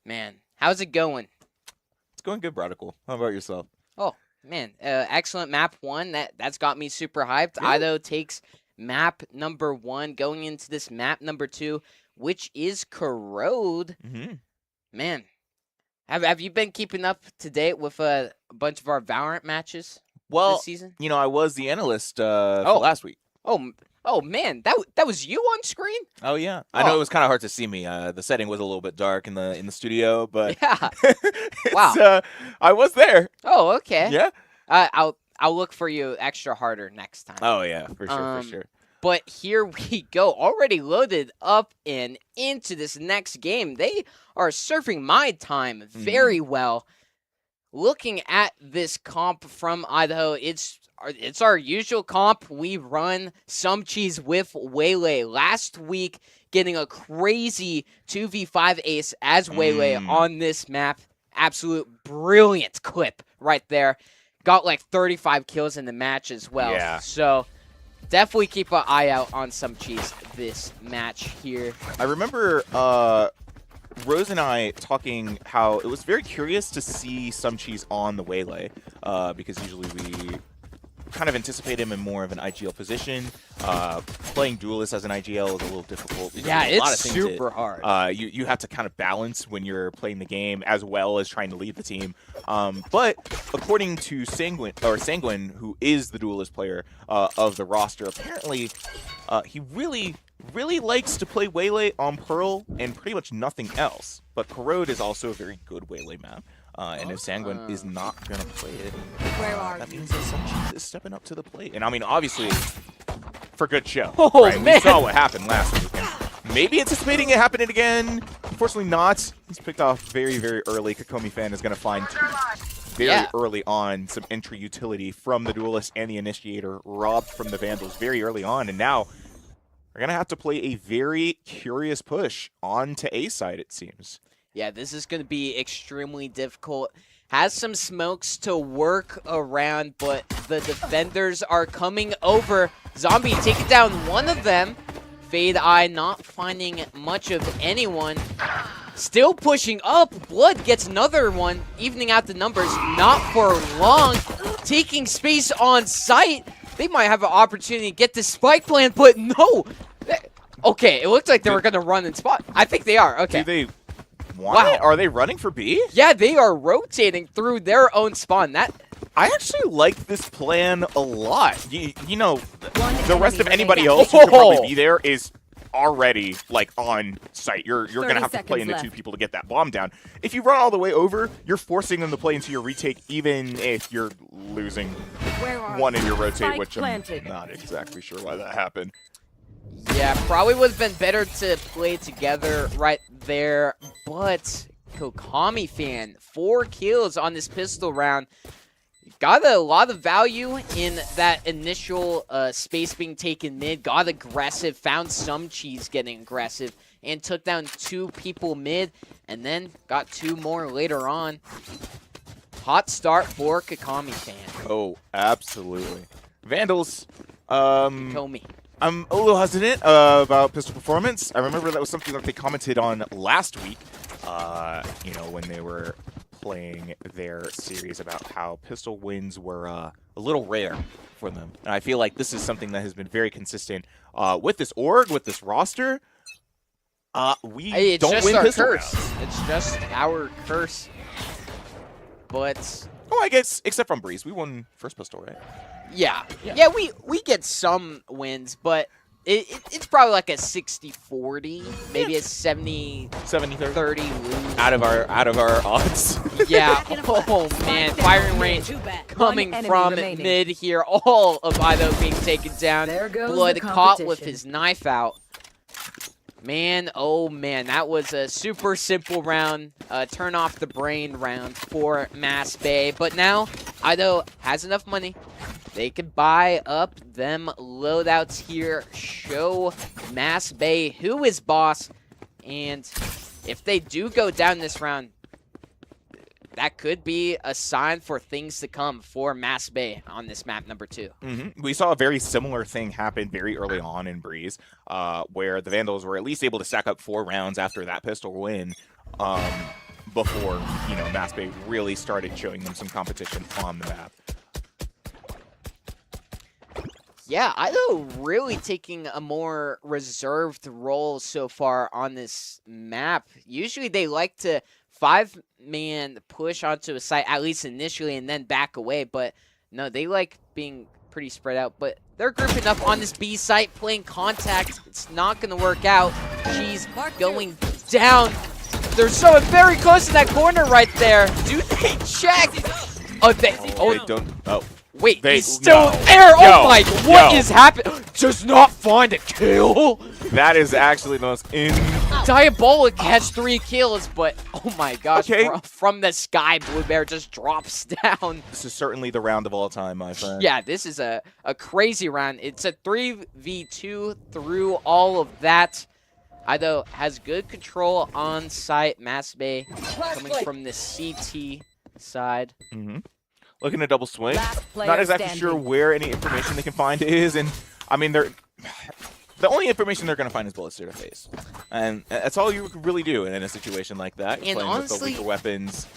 Speaker 1: Man, how's it going?
Speaker 4: It's going good, Brodical. How about yourself?
Speaker 1: Oh, man, excellent map 1. That's got me super hyped.
Speaker 4: Yeah.
Speaker 1: Idaho takes map number 1, going into this map number 2, which is Corrode.
Speaker 4: Mm-hmm.
Speaker 1: Man, have you been keeping up to date with a bunch of our Valorant matches
Speaker 4: Well,
Speaker 1: this season?
Speaker 4: you know, I was the analyst for
Speaker 1: Oh.
Speaker 4: last week.
Speaker 1: Oh man, that was you on screen?
Speaker 4: Oh yeah, I know
Speaker 1: Oh.
Speaker 4: it was kind of hard to see me. The setting was a little bit dark in the studio, but
Speaker 1: Yeah.
Speaker 4: it's,
Speaker 1: Wow.
Speaker 4: I was there.
Speaker 1: Oh, okay.
Speaker 4: Yeah.
Speaker 1: I'll look for you extra harder next time.
Speaker 4: Oh yeah, for sure, for sure.
Speaker 1: But here we go, already loaded up and into this next game. They are surfing my time very well. Looking at this comp from Idaho, it's our usual comp. We run some cheese with Waylay last week, getting a crazy 2v5 ace as Waylay on this map. Absolute brilliant clip right there. Got like 35 kills in the match as well.
Speaker 4: Yeah.
Speaker 1: So definitely keep an eye out on some cheese this match here.
Speaker 4: I remember Rose and I talking how it was very curious to see some cheese on the Waylay, because usually we kind of anticipate him in more of an IGL position. Playing Duelist as an IGL is a little difficult. because
Speaker 1: Yeah,
Speaker 4: there's a lot
Speaker 1: it's
Speaker 4: of things
Speaker 1: super hard.
Speaker 4: you have to kind of balance when you're playing the game as well as trying to lead the team. But according to Sanguine, who is the Duelist player of the roster, apparently he really likes to play Waylay on Pearl and pretty much nothing else. But Corrode is also a very good Waylay map. And if Sanguine is not going to play it,
Speaker 3: Where are
Speaker 4: that
Speaker 3: you?
Speaker 4: means that Suncheese is stepping up to the plate. And I mean, obviously, for good show.
Speaker 1: Oh,
Speaker 4: right?
Speaker 1: man.
Speaker 4: We saw what happened last week. And maybe anticipating it happening again. Unfortunately not. He's picked off very, very early. Kokomi fan is going to find very early on some entry utility from the Duelist and the Initiator, robbed from the Vandals very early on. And now we're going to have to play a very curious push on to A side, it seems.
Speaker 1: Yeah, this is going to be extremely difficult. Has some smokes to work around, but the defenders are coming over. Zombie taking down one of them. Fade Eye not finding much of anyone. Still pushing up. Blood gets another one, evening out the numbers. Not for long. Taking space on site. They might have an opportunity to get this spike plan, but no. Okay, it looked like they were going to run and spot. I think they are. Okay.
Speaker 4: Do they want it? Are they running for B?
Speaker 1: Yeah, they are rotating through their own spawn.
Speaker 4: I actually like this plan a lot. You know, the rest of
Speaker 3: enemy
Speaker 4: anybody
Speaker 3: remaining.
Speaker 4: else who could probably be there is already like on site. You're gonna
Speaker 3: 30
Speaker 4: have to play
Speaker 3: seconds
Speaker 4: into two
Speaker 3: left.
Speaker 4: people to get that bomb down. If you run all the way over, you're forcing them to play into your retake, even if you're losing
Speaker 3: Where are
Speaker 4: one
Speaker 3: you?
Speaker 4: in your rotate,
Speaker 3: Spike
Speaker 4: which
Speaker 3: planted.
Speaker 4: I'm not exactly sure why that happened.
Speaker 1: Yeah, probably would have been better to play together right there, but Kokami fan, 4 kills on this pistol round. Got a lot of value in that initial space being taken mid. Got aggressive, found some cheese getting aggressive, and took down 2 people mid, and then got 2 more later on. Hot start for Kokami fan.
Speaker 4: Oh, absolutely. Vandals.
Speaker 1: Komi.
Speaker 4: I'm a little hesitant about pistol performance. I remember that was something that they commented on last week, you know, when they were playing their series about how pistol wins were a little rare for them. And I feel like this is something that has been very consistent with this org, with this roster. We
Speaker 1: It's
Speaker 4: don't
Speaker 1: just
Speaker 4: win
Speaker 1: our
Speaker 4: pistol
Speaker 1: curse.
Speaker 4: rounds.
Speaker 1: It's just our curse. But
Speaker 4: Oh, I guess, except from Breeze. We won first pistol, right?
Speaker 1: yeah, we get some wins, but it's probably like a 60-40, maybe a 70-30
Speaker 4: 70-30
Speaker 1: lose.
Speaker 4: out of our odds.
Speaker 1: Yeah. Oh man, firing range
Speaker 3: Too bad.
Speaker 1: coming
Speaker 3: One enemy
Speaker 1: from
Speaker 3: remaining.
Speaker 1: mid here. All of Idaho being taken down.
Speaker 3: There goes
Speaker 1: Blood
Speaker 3: the
Speaker 1: caught with
Speaker 3: competition.
Speaker 1: his knife out. Man, oh man, that was a super simple round, turn off the brain round for Mass Bay. But now, Idaho has enough money. They could buy up them loadouts here, show Mass Bay who is boss, and if they do go down this round, that could be a sign for things to come for Mass Bay on this map number 2.
Speaker 4: We saw a very similar thing happen very early on in Breeze, where the Vandals were at least able to stack up 4 rounds after that pistol win, before Mass Bay really started showing them some competition on the map.
Speaker 1: Yeah, Idaho really taking a more reserved role so far on this map. Usually they like to 5-man push onto a site, at least initially, and then back away. But no, they like being pretty spread out. But they're grouping up on this B site, playing contact. It's not going to work out. She's going down. They're so very close to that corner right there. Do they check? Oh, they
Speaker 4: don't. Oh.
Speaker 1: Wait,
Speaker 4: They-
Speaker 1: he's still
Speaker 4: no.
Speaker 1: there!
Speaker 4: Yo,
Speaker 1: Oh my, what
Speaker 4: yo.
Speaker 1: is happening? Does not find a kill?
Speaker 4: That is actually the most
Speaker 1: Diabolic has 3 kills, but oh my gosh,
Speaker 4: Okay.
Speaker 1: from the sky, Blue Bear just drops down.
Speaker 4: This is certainly the round of all time, my friend.
Speaker 1: Yeah, this is a crazy round. It's a 3v2 through all of that. Idaho has good control on site. Mass Bay coming from the CT side.
Speaker 4: Looking to double swing.
Speaker 3: Last player
Speaker 4: Not exactly
Speaker 3: standing.
Speaker 4: sure where any information they can find is, and I mean the only information they're going to find is bullets to the face, and that's all you could really do in a situation like that. You're
Speaker 1: And
Speaker 4: playing with the
Speaker 1: honestly-
Speaker 4: weaker weapons,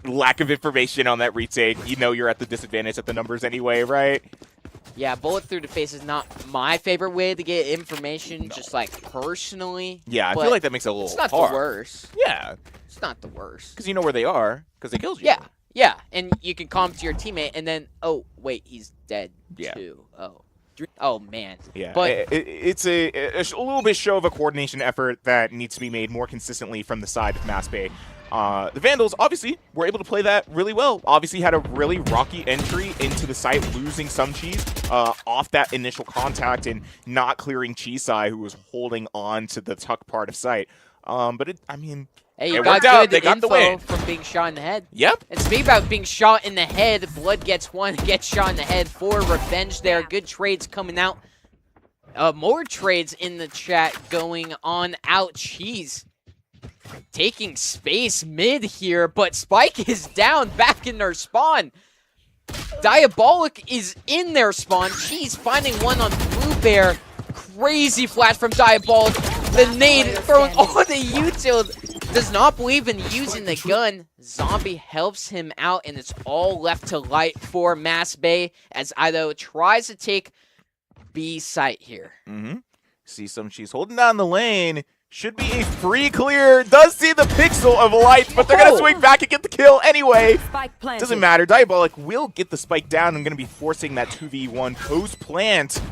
Speaker 4: lack of information on that retake. You're at the disadvantage at the numbers anyway, right?
Speaker 1: Yeah, bullet through the face is not my favorite way to get information, just like personally.
Speaker 4: Yeah, I
Speaker 1: but
Speaker 4: feel like that makes it a little
Speaker 1: it's not
Speaker 4: hard.
Speaker 1: the worst.
Speaker 4: Yeah,
Speaker 1: It's not the worst.
Speaker 4: because you know where they are, because they killed you.
Speaker 1: Yeah, yeah, and you can call him to your teammate, and then, oh, wait, he's dead,
Speaker 4: Yeah.
Speaker 1: too. Oh, man.
Speaker 4: Yeah,
Speaker 1: But
Speaker 4: it's a little bit show of a coordination effort that needs to be made more consistently from the side of Mass Bay. The Vandals, obviously, were able to play that really well. Obviously had a really rocky entry into the site, losing some Cheese off that initial contact and not clearing Cheesai, who was holding on to the tuck part of site.
Speaker 1: hey, you
Speaker 4: it
Speaker 1: got
Speaker 4: worked out.
Speaker 1: good
Speaker 4: They got the
Speaker 1: info
Speaker 4: win.
Speaker 1: from being shot in the head.
Speaker 4: Yep.
Speaker 1: And speaking about being shot in the head, Blood gets 1, gets shot in the head for revenge there. Good trades coming out. More trades in the chat going on out. Cheese taking space mid here, but Spike is down back in their spawn. Diabolic is in their spawn. Cheese finding one on Blue Bear. Crazy flash from Diabolic. The nade throwing all the util. Does not believe in using the gun. Zombie helps him out, and it's all left to light for Mass Bay as Idaho tries to take B site here.
Speaker 4: See some Cheese holding down the lane. Should be a free clear. Does see the pixel of light, but they're going to swing back and get the kill anyway.
Speaker 3: Spike planted.
Speaker 4: Doesn't matter. Diabolic will get the spike down. I'm going to be forcing that 2v1 post plant.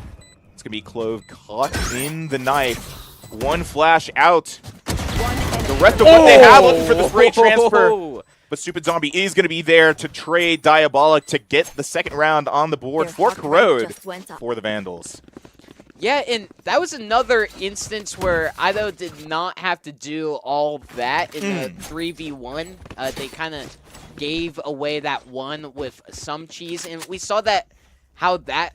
Speaker 4: It's going to be Clove caught in the knife. One flash out. The rest of what they have looking for this raid transfer. But Stupid Zombie is going to be there to trade Diabolic to get the second round on the board
Speaker 5: Their
Speaker 4: for
Speaker 5: hot rate
Speaker 4: Corrode
Speaker 5: just went up.
Speaker 4: for the Vandals.
Speaker 1: Yeah, and that was another instance where Idaho did not have to do all that in the 3v1. They kind of gave away that one with some Cheese, and we saw that how that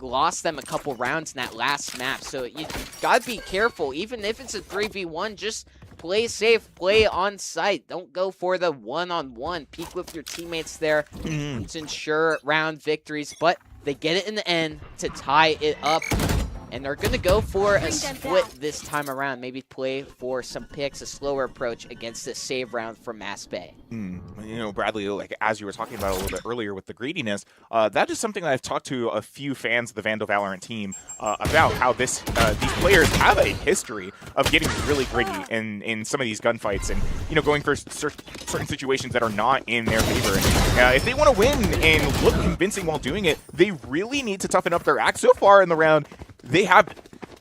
Speaker 1: lost them a couple rounds in that last map. So you gotta be careful, even if it's a 3v1. Just play safe, play on site. Don't go for the one-on-one. Peek with your teammates there to ensure round victories. But they get it in the end to tie it up. And they're going to go for a split this time around. Maybe play for some picks, a slower approach against this save round for Mass Bay.
Speaker 4: Bradley, like as you were talking about a little bit earlier with the greediness, that is something that I've talked to a few fans of the Vandal Valorant team about, how these players have a history of getting really greedy in some of these gunfights and, going for certain situations that are not in their favor. If they want to win and look convincing while doing it, they really need to toughen up their act. So far in the round, they have,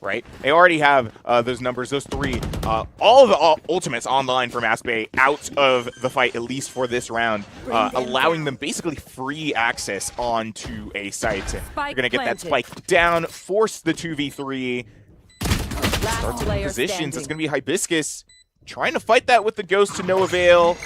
Speaker 4: right? They already have those numbers, those 3. All of the ultimates online for Mass Bay out of the fight, at least for this round, allowing them basically free access onto a site. They're going to get that spike down, force the 2v3, start taking positions. It's going to be Hibiscus trying to fight that with the Ghost to no avail.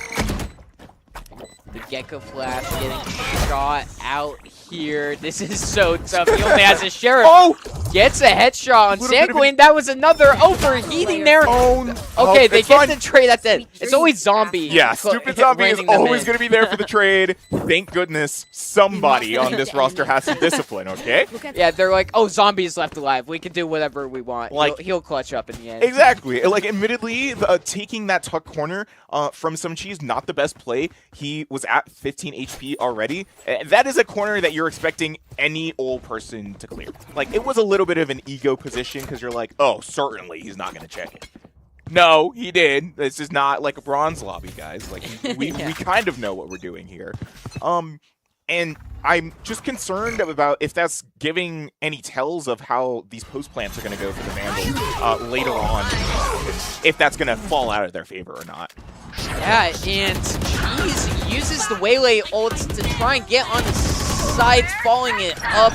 Speaker 1: The Gecko Flash getting shot out here. This is so tough. He only has a Sheriff.
Speaker 4: Oh!
Speaker 1: Gets a headshot on
Speaker 4: Little bit of
Speaker 1: Sanguine. That was another overheating there. Okay, they
Speaker 4: it's
Speaker 1: get
Speaker 4: fine.
Speaker 1: the trade at the end. It's always zombie.
Speaker 4: Yeah, stupid zombie is
Speaker 1: reining them
Speaker 4: always
Speaker 1: in.
Speaker 4: going to be there for the trade. Thank goodness somebody on this roster has some discipline, okay?
Speaker 1: Yeah, they're like, oh, zombie's left alive. We can do whatever we want.
Speaker 4: Like-
Speaker 1: He'll clutch up in the end.
Speaker 4: Exactly. Like, admittedly, taking that tuck corner from some cheese, not the best play. He was at 15 HP already. That is a corner that you're expecting any old person to clear. Like, it was a little bit of an ego position because you're like, oh, certainly he's not going to check it. No, he did. This is not like a bronze lobby, guys. Like, we kind of know what we're doing here. And I'm just concerned about if that's giving any tells of how these post plants are going to go for the Vandals later on, if that's going to fall out of their favor or not.
Speaker 1: Yeah, and Cheese uses the Waylay ult to try and get on the sides, following it up.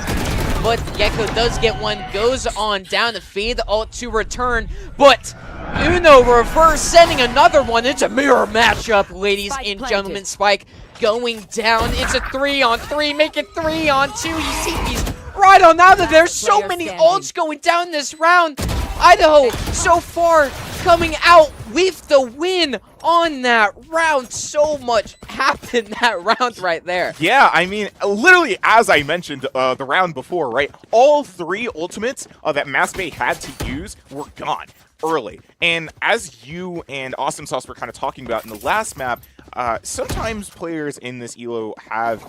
Speaker 1: But Gecko does get one, goes on down to fade the ult to return. But Uno reverse, sending another one. It's a mirror matchup, ladies and gentlemen. Spike going down. It's a 3-on-3, make it 3-on-2. You see these right on out of there. So many ults going down this round. Idaho so far coming out with the win on that round. So much happened that round right there.
Speaker 4: Yeah, I mean, literally, as I mentioned the round before, right? All three ultimates that Mass Bay had to use were gone early. And as you and Awesome Sauce were kind of talking about in the last map, sometimes players in this elo have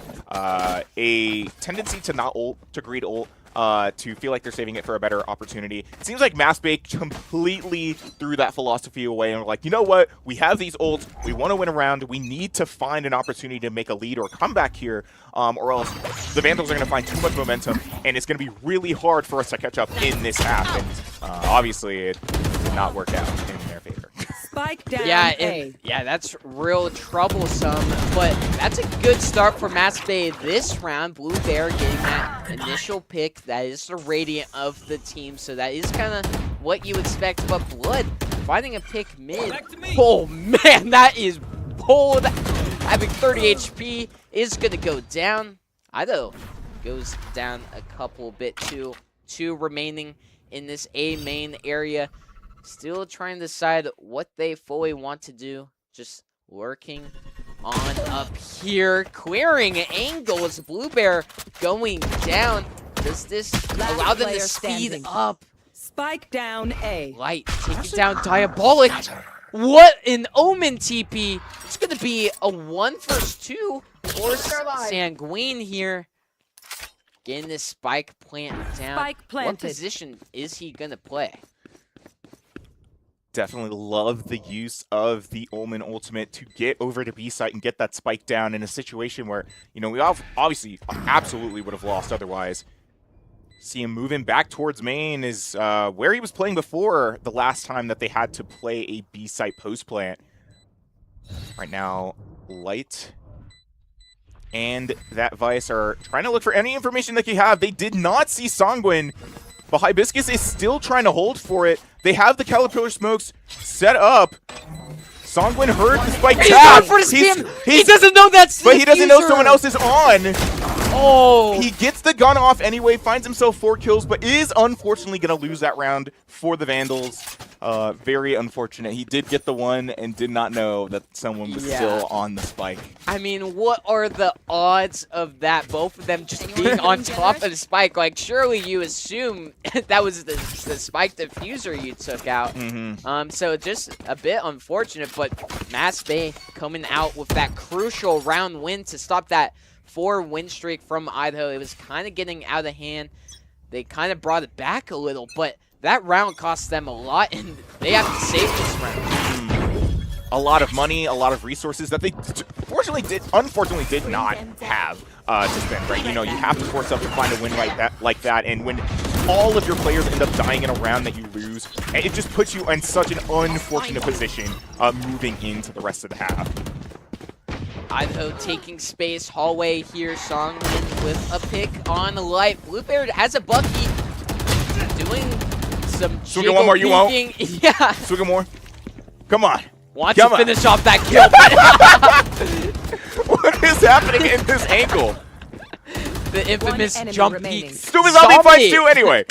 Speaker 4: a tendency to not ult, to greed ult, to feel like they're saving it for a better opportunity. It seems like Mass Bay completely threw that philosophy away and were like, you know what? We have these ults. We want to win a round. We need to find an opportunity to make a lead or come back here, or else the Vandals are going to find too much momentum, and it's going to be really hard for us to catch up in this half. And obviously, it did not work out in their favor.
Speaker 3: Spike down.
Speaker 1: Yeah,
Speaker 3: A.
Speaker 1: and, yeah, that's real troublesome, but that's a good start for Mass Bay this round. Blue Bear getting that initial pick. That is the Radiant of the team, so that is kind of what you expect. But Blood finding a pick mid. Oh, man, that is bold. Having 30 HP is going to go down. Idaho goes down a couple bit too. 2 remaining in this A main area. Still trying to decide what they fully want to do. Just working on up here. Clearing angles. Blue Bear going down. Does this allow them to speed up?
Speaker 3: Spike down A.
Speaker 1: Light taking down Diabolic. What an Omen TP. It's going to be a 1 vs 2 for Sanguine here. Getting this spike plant down.
Speaker 3: Spike
Speaker 1: What
Speaker 3: planted.
Speaker 1: position is he going to play?
Speaker 4: Definitely love the use of the Omen ultimate to get over to B site and get that spike down in a situation where, you know, we obviously absolutely would have lost otherwise. See him moving back towards main is where he was playing before the last time that they had to play a B site post plant. Right now, Light and that Vice are trying to look for any information they can have. They did not see Sanguine, but Hibiscus is still trying to hold for it. They have the Caterpillar smokes set up. Sanguine heard the spike
Speaker 1: He's
Speaker 4: tap.
Speaker 1: going for the spam. He doesn't know that's
Speaker 4: But he doesn't know someone else is on.
Speaker 1: Oh.
Speaker 4: He gets the gun off anyway, finds himself 4 kills, but is unfortunately going to lose that round for the Vandals. Very unfortunate. He did get the one and did not know that someone was still on the spike.
Speaker 1: I mean, what are the odds of that? Both of them just being on top of the spike. Like, surely you assume that was the spike diffuser you took out. So just a bit unfortunate, but Mass Bay coming out with that crucial round win to stop that 4-win streak from Idaho. It was kind of getting out of hand. They kind of brought it back a little, but that round cost them a lot, and they have to save this round.
Speaker 4: A lot of money, a lot of resources that they unfortunately did not have to spend, right? You know, you have to force up to find a win like that, and when all of your players end up dying in a round that you lose, it just puts you in such an unfortunate position moving into the rest of the half.
Speaker 1: Idaho taking space, hallway here, Songmin with a pick on the Light. Blue Bear has a Bucky, doing some
Speaker 4: Swing one more, you won't.
Speaker 1: peeking. Yeah.
Speaker 4: Swing more. Come on.
Speaker 1: Wants to finish off that kill.
Speaker 4: What is happening in this ankle?
Speaker 1: The infamous
Speaker 3: enemy
Speaker 1: jump
Speaker 3: remaining.
Speaker 1: peek.
Speaker 4: Stupid zombie fights too anyway.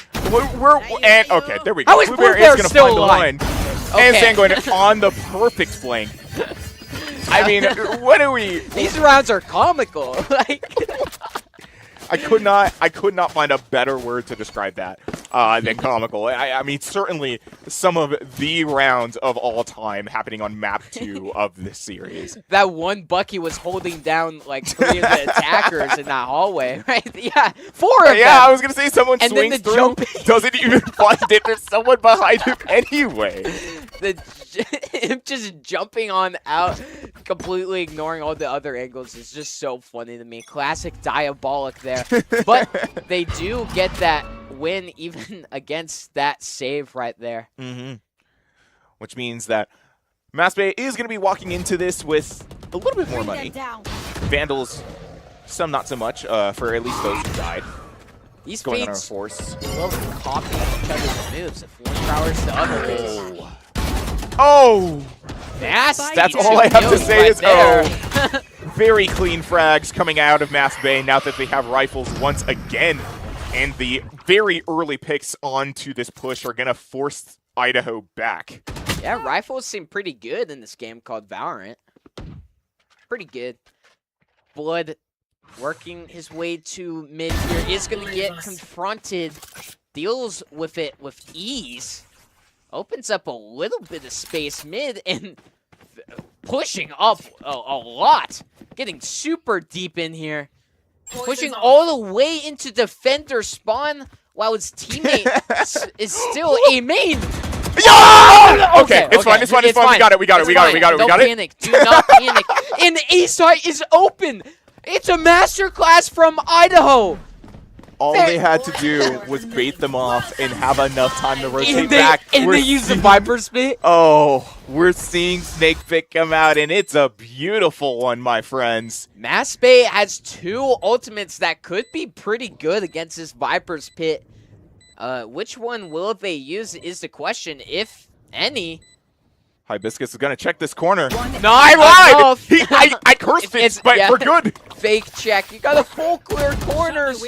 Speaker 4: And okay, there we go.
Speaker 1: How is
Speaker 4: Blue Bear
Speaker 1: Blue Bear
Speaker 4: is going to
Speaker 1: still
Speaker 4: find the
Speaker 1: alive?
Speaker 4: one. And
Speaker 1: Okay.
Speaker 4: Sanguine on the perfect flank. I mean, what do we...
Speaker 1: These rounds are comical. Like,
Speaker 4: I could not find a better word to describe that than comical. I mean, certainly some of the rounds of all time happening on map 2 of this series.
Speaker 1: that one Bucky was holding down like 3 of the attackers in that hallway, right? Yeah, 4 of
Speaker 4: Yeah, I
Speaker 1: them.
Speaker 4: was gonna say someone
Speaker 1: And then
Speaker 4: swings
Speaker 1: the
Speaker 4: through,
Speaker 1: jumping-
Speaker 4: doesn't even find it. There's someone behind him anyway.
Speaker 1: Him just jumping on out, completely ignoring all the other angles is just so funny to me. Classic Diabolic there. But they do get that win even against that save right there.
Speaker 4: Mm-hmm. Which means that Masbay is gonna be walking into this with a little bit more money. Vandals, some not so much, for at least those who died.
Speaker 1: These
Speaker 4: Going on our
Speaker 1: fates
Speaker 4: force.
Speaker 1: will copy each other's moves. If one powers the other is
Speaker 4: Oh!
Speaker 1: nasty.
Speaker 4: That's all I have to say
Speaker 1: right
Speaker 4: is
Speaker 1: there.
Speaker 4: oh. Very clean frags coming out of Mass Bay now that they have rifles once again. And the very early picks onto this push are going to force Idaho back.
Speaker 1: Yeah, rifles seem pretty good in this game called Valorant. Pretty good. Blood working his way to mid here is going to get confronted. Deals with it with ease. Opens up a little bit of space mid and pushing up a lot. Getting super deep in here. Pushing all the way into defender spawn while his teammate is still a main.
Speaker 4: Yeah! Okay, it's fine. We got it.
Speaker 1: Don't panic. Do not panic. And the A site is open. It's a masterclass from Idaho.
Speaker 4: All they had to do was bait them off and have enough time to rotate back.
Speaker 1: And they use the Viper Spit.
Speaker 4: Oh, we're seeing Snake Pit come out, and it's a beautiful one, my friends.
Speaker 1: Mass Bay has 2 ultimates that could be pretty good against this Viper's Pit. Which one will they use is the question, if any.
Speaker 4: Hibiscus is going to check this corner.
Speaker 1: No,
Speaker 4: I
Speaker 1: enough.
Speaker 4: lied! I cursed it, but
Speaker 1: yeah.
Speaker 4: we're good.
Speaker 1: Fake check. You got a full clear corners.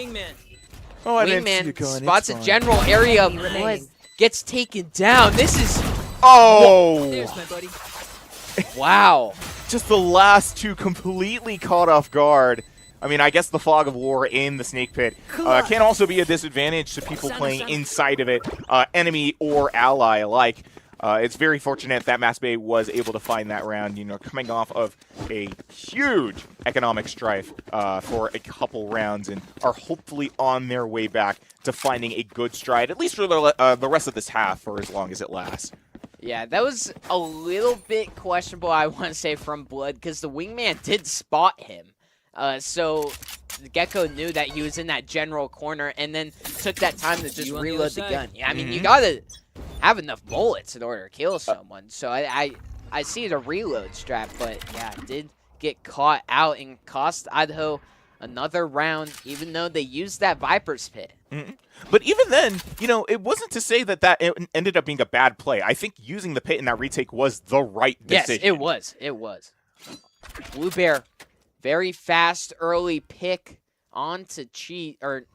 Speaker 4: Oh, I didn't see you
Speaker 1: Wingman
Speaker 4: going.
Speaker 1: spots
Speaker 4: It's
Speaker 1: a
Speaker 4: fine.
Speaker 1: general area.
Speaker 3: Enemy
Speaker 1: Blood
Speaker 3: remaining.
Speaker 1: gets taken down. This is
Speaker 4: Oh!
Speaker 3: my buddy.
Speaker 1: wow.
Speaker 4: Just the last 2 completely caught off guard. I mean, I guess the fog of war in the Snake Pit can also be a disadvantage to people playing inside of it, enemy or ally alike. It's very fortunate that Mass Bay was able to find that round, you know, coming off of a huge economic strife for a couple rounds, and are hopefully on their way back to finding a good stride, at least for the rest of this half, for as long as it lasts.
Speaker 1: Yeah, that was a little bit questionable, I want to say, from Blood, because the Wingman did spot him. So Gecko knew that he was in that general corner and then took that time to just reload the gun. Yeah, I mean, you gotta have enough bullets in order to kill someone. So I see the reload strat, but yeah, did get caught out and cost Idaho another round, even though they used that Viper's Pit.
Speaker 4: But even then, you know, it wasn't to say that it ended up being a bad play. I think using the pit in that retake was the right decision.
Speaker 1: Yes, it was. It was. Blue Bear, very fast early pick on to cheat, or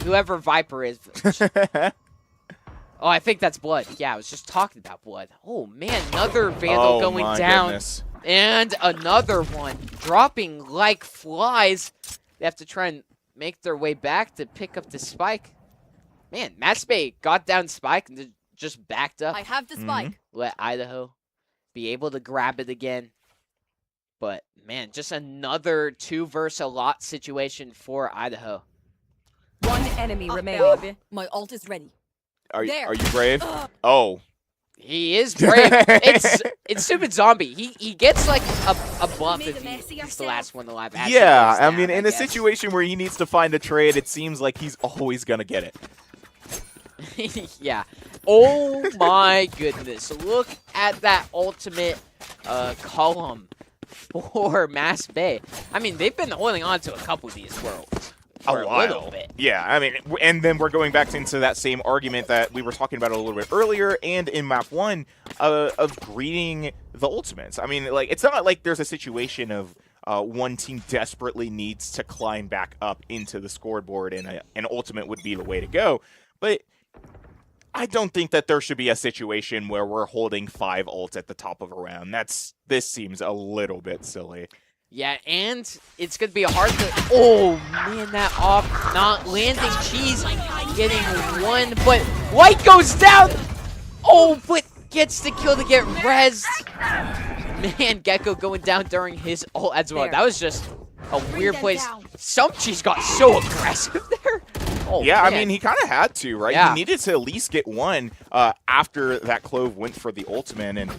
Speaker 1: whoever Viper is. Oh, I think that's Blood. Yeah, I was just talking about Blood. Oh, man, another Vandal going down.
Speaker 4: Goodness.
Speaker 1: And another one dropping like flies. They have to try and make their way back to pick up the spike. Man, Matsbay got down spike and just backed up.
Speaker 5: I have the spike.
Speaker 1: Let Idaho be able to grab it again. But, man, just another 2 versus a lot situation for Idaho.
Speaker 3: One enemy remaining.
Speaker 5: Baby. My ult is ready.
Speaker 4: Are
Speaker 5: There.
Speaker 4: you brave? Oh.
Speaker 1: He is brave. It's Stupid Zombie. He gets like a buff
Speaker 5: Made a
Speaker 1: if
Speaker 5: mess of
Speaker 1: he's the
Speaker 5: yourself.
Speaker 1: last one alive. Actually,
Speaker 4: Yeah,
Speaker 1: goes
Speaker 4: I
Speaker 1: down,
Speaker 4: mean, in a
Speaker 1: guess.
Speaker 4: situation where he needs to find a trade, it seems like he's always going to get it.
Speaker 1: Yeah. Oh my goodness. Look at that ultimate column for Mass Bay. I mean, they've been holding on to a couple of these for a little bit.
Speaker 4: Yeah, I mean, and then we're going back into that same argument that we were talking about a little bit earlier and in map 1 of greeting the ultimates. I mean, like, it's not like there's a situation of one team desperately needs to climb back up into the scoreboard and an ultimate would be the way to go. But I don't think that there should be a situation where we're holding 5 ults at the top of a round. This seems a little bit silly.
Speaker 1: Yeah, and it's going to be a hard to... Oh, man, that off not landing. Cheese getting one, but White goes down. Oh, but gets the kill to get rezzed. Man, Gecko going down during his ult as well. That was just a weird place. Some Cheese got so aggressive there. Oh,
Speaker 4: yeah,
Speaker 1: man.
Speaker 4: I mean, he kind of had to, right?
Speaker 1: Yeah.
Speaker 4: He needed to at least get one after that Clove went for the ultimate, and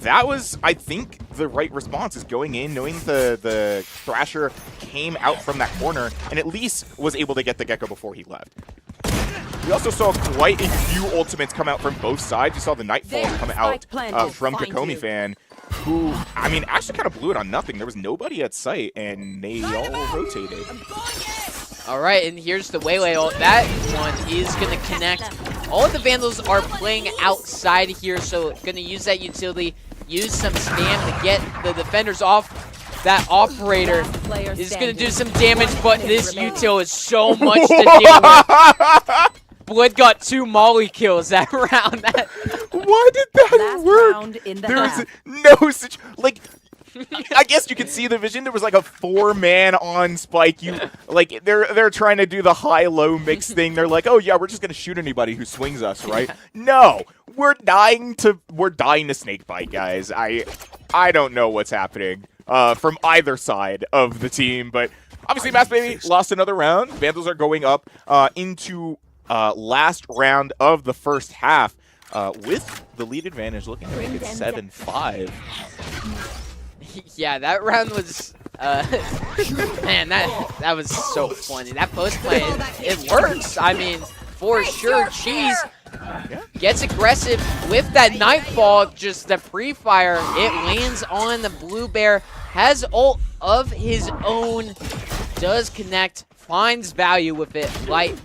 Speaker 4: that was, I think, the right response, is going in, knowing the Thrasher came out from that corner, and at least was able to get the Gecko before he left. We also saw quite a few ultimates come out from both sides. You saw the Nightfall come out from Kakomi Fan, who, I mean, actually kind of blew it on nothing. There was nobody at sight, and they all rotated.
Speaker 1: All right, and here's the Waylay ult. That one is going to connect. All of the Vandals are playing outside here, so going to use that utility, use some spam to get the defenders off. That operator is going to do some damage, but this util is so much to deal with. Blood got 2 molly kills that round.
Speaker 4: Why did that
Speaker 3: Last
Speaker 4: work?
Speaker 3: round in the
Speaker 4: There was
Speaker 3: half.
Speaker 4: no such, like, I guess you can see the vision. There was like a 4-man on Spike. Like they're trying to do the high-low mix thing. They're like, oh yeah, we're just gonna shoot anybody who swings us, right? No, we're dying to snake bite, guys. I don't know what's happening from either side of the team, but obviously Mass Baby lost another round. Vandals are going up into last round of the first half with the lead advantage, looking to make it 7-5.
Speaker 1: Yeah, that round was, man, that was so funny. That post play, it works. I mean, for sure, Cheese gets aggressive with that Nightfall, just the pre-fire. It lands on the Blue Bear, has ult of his own, does connect, finds value with it. Light,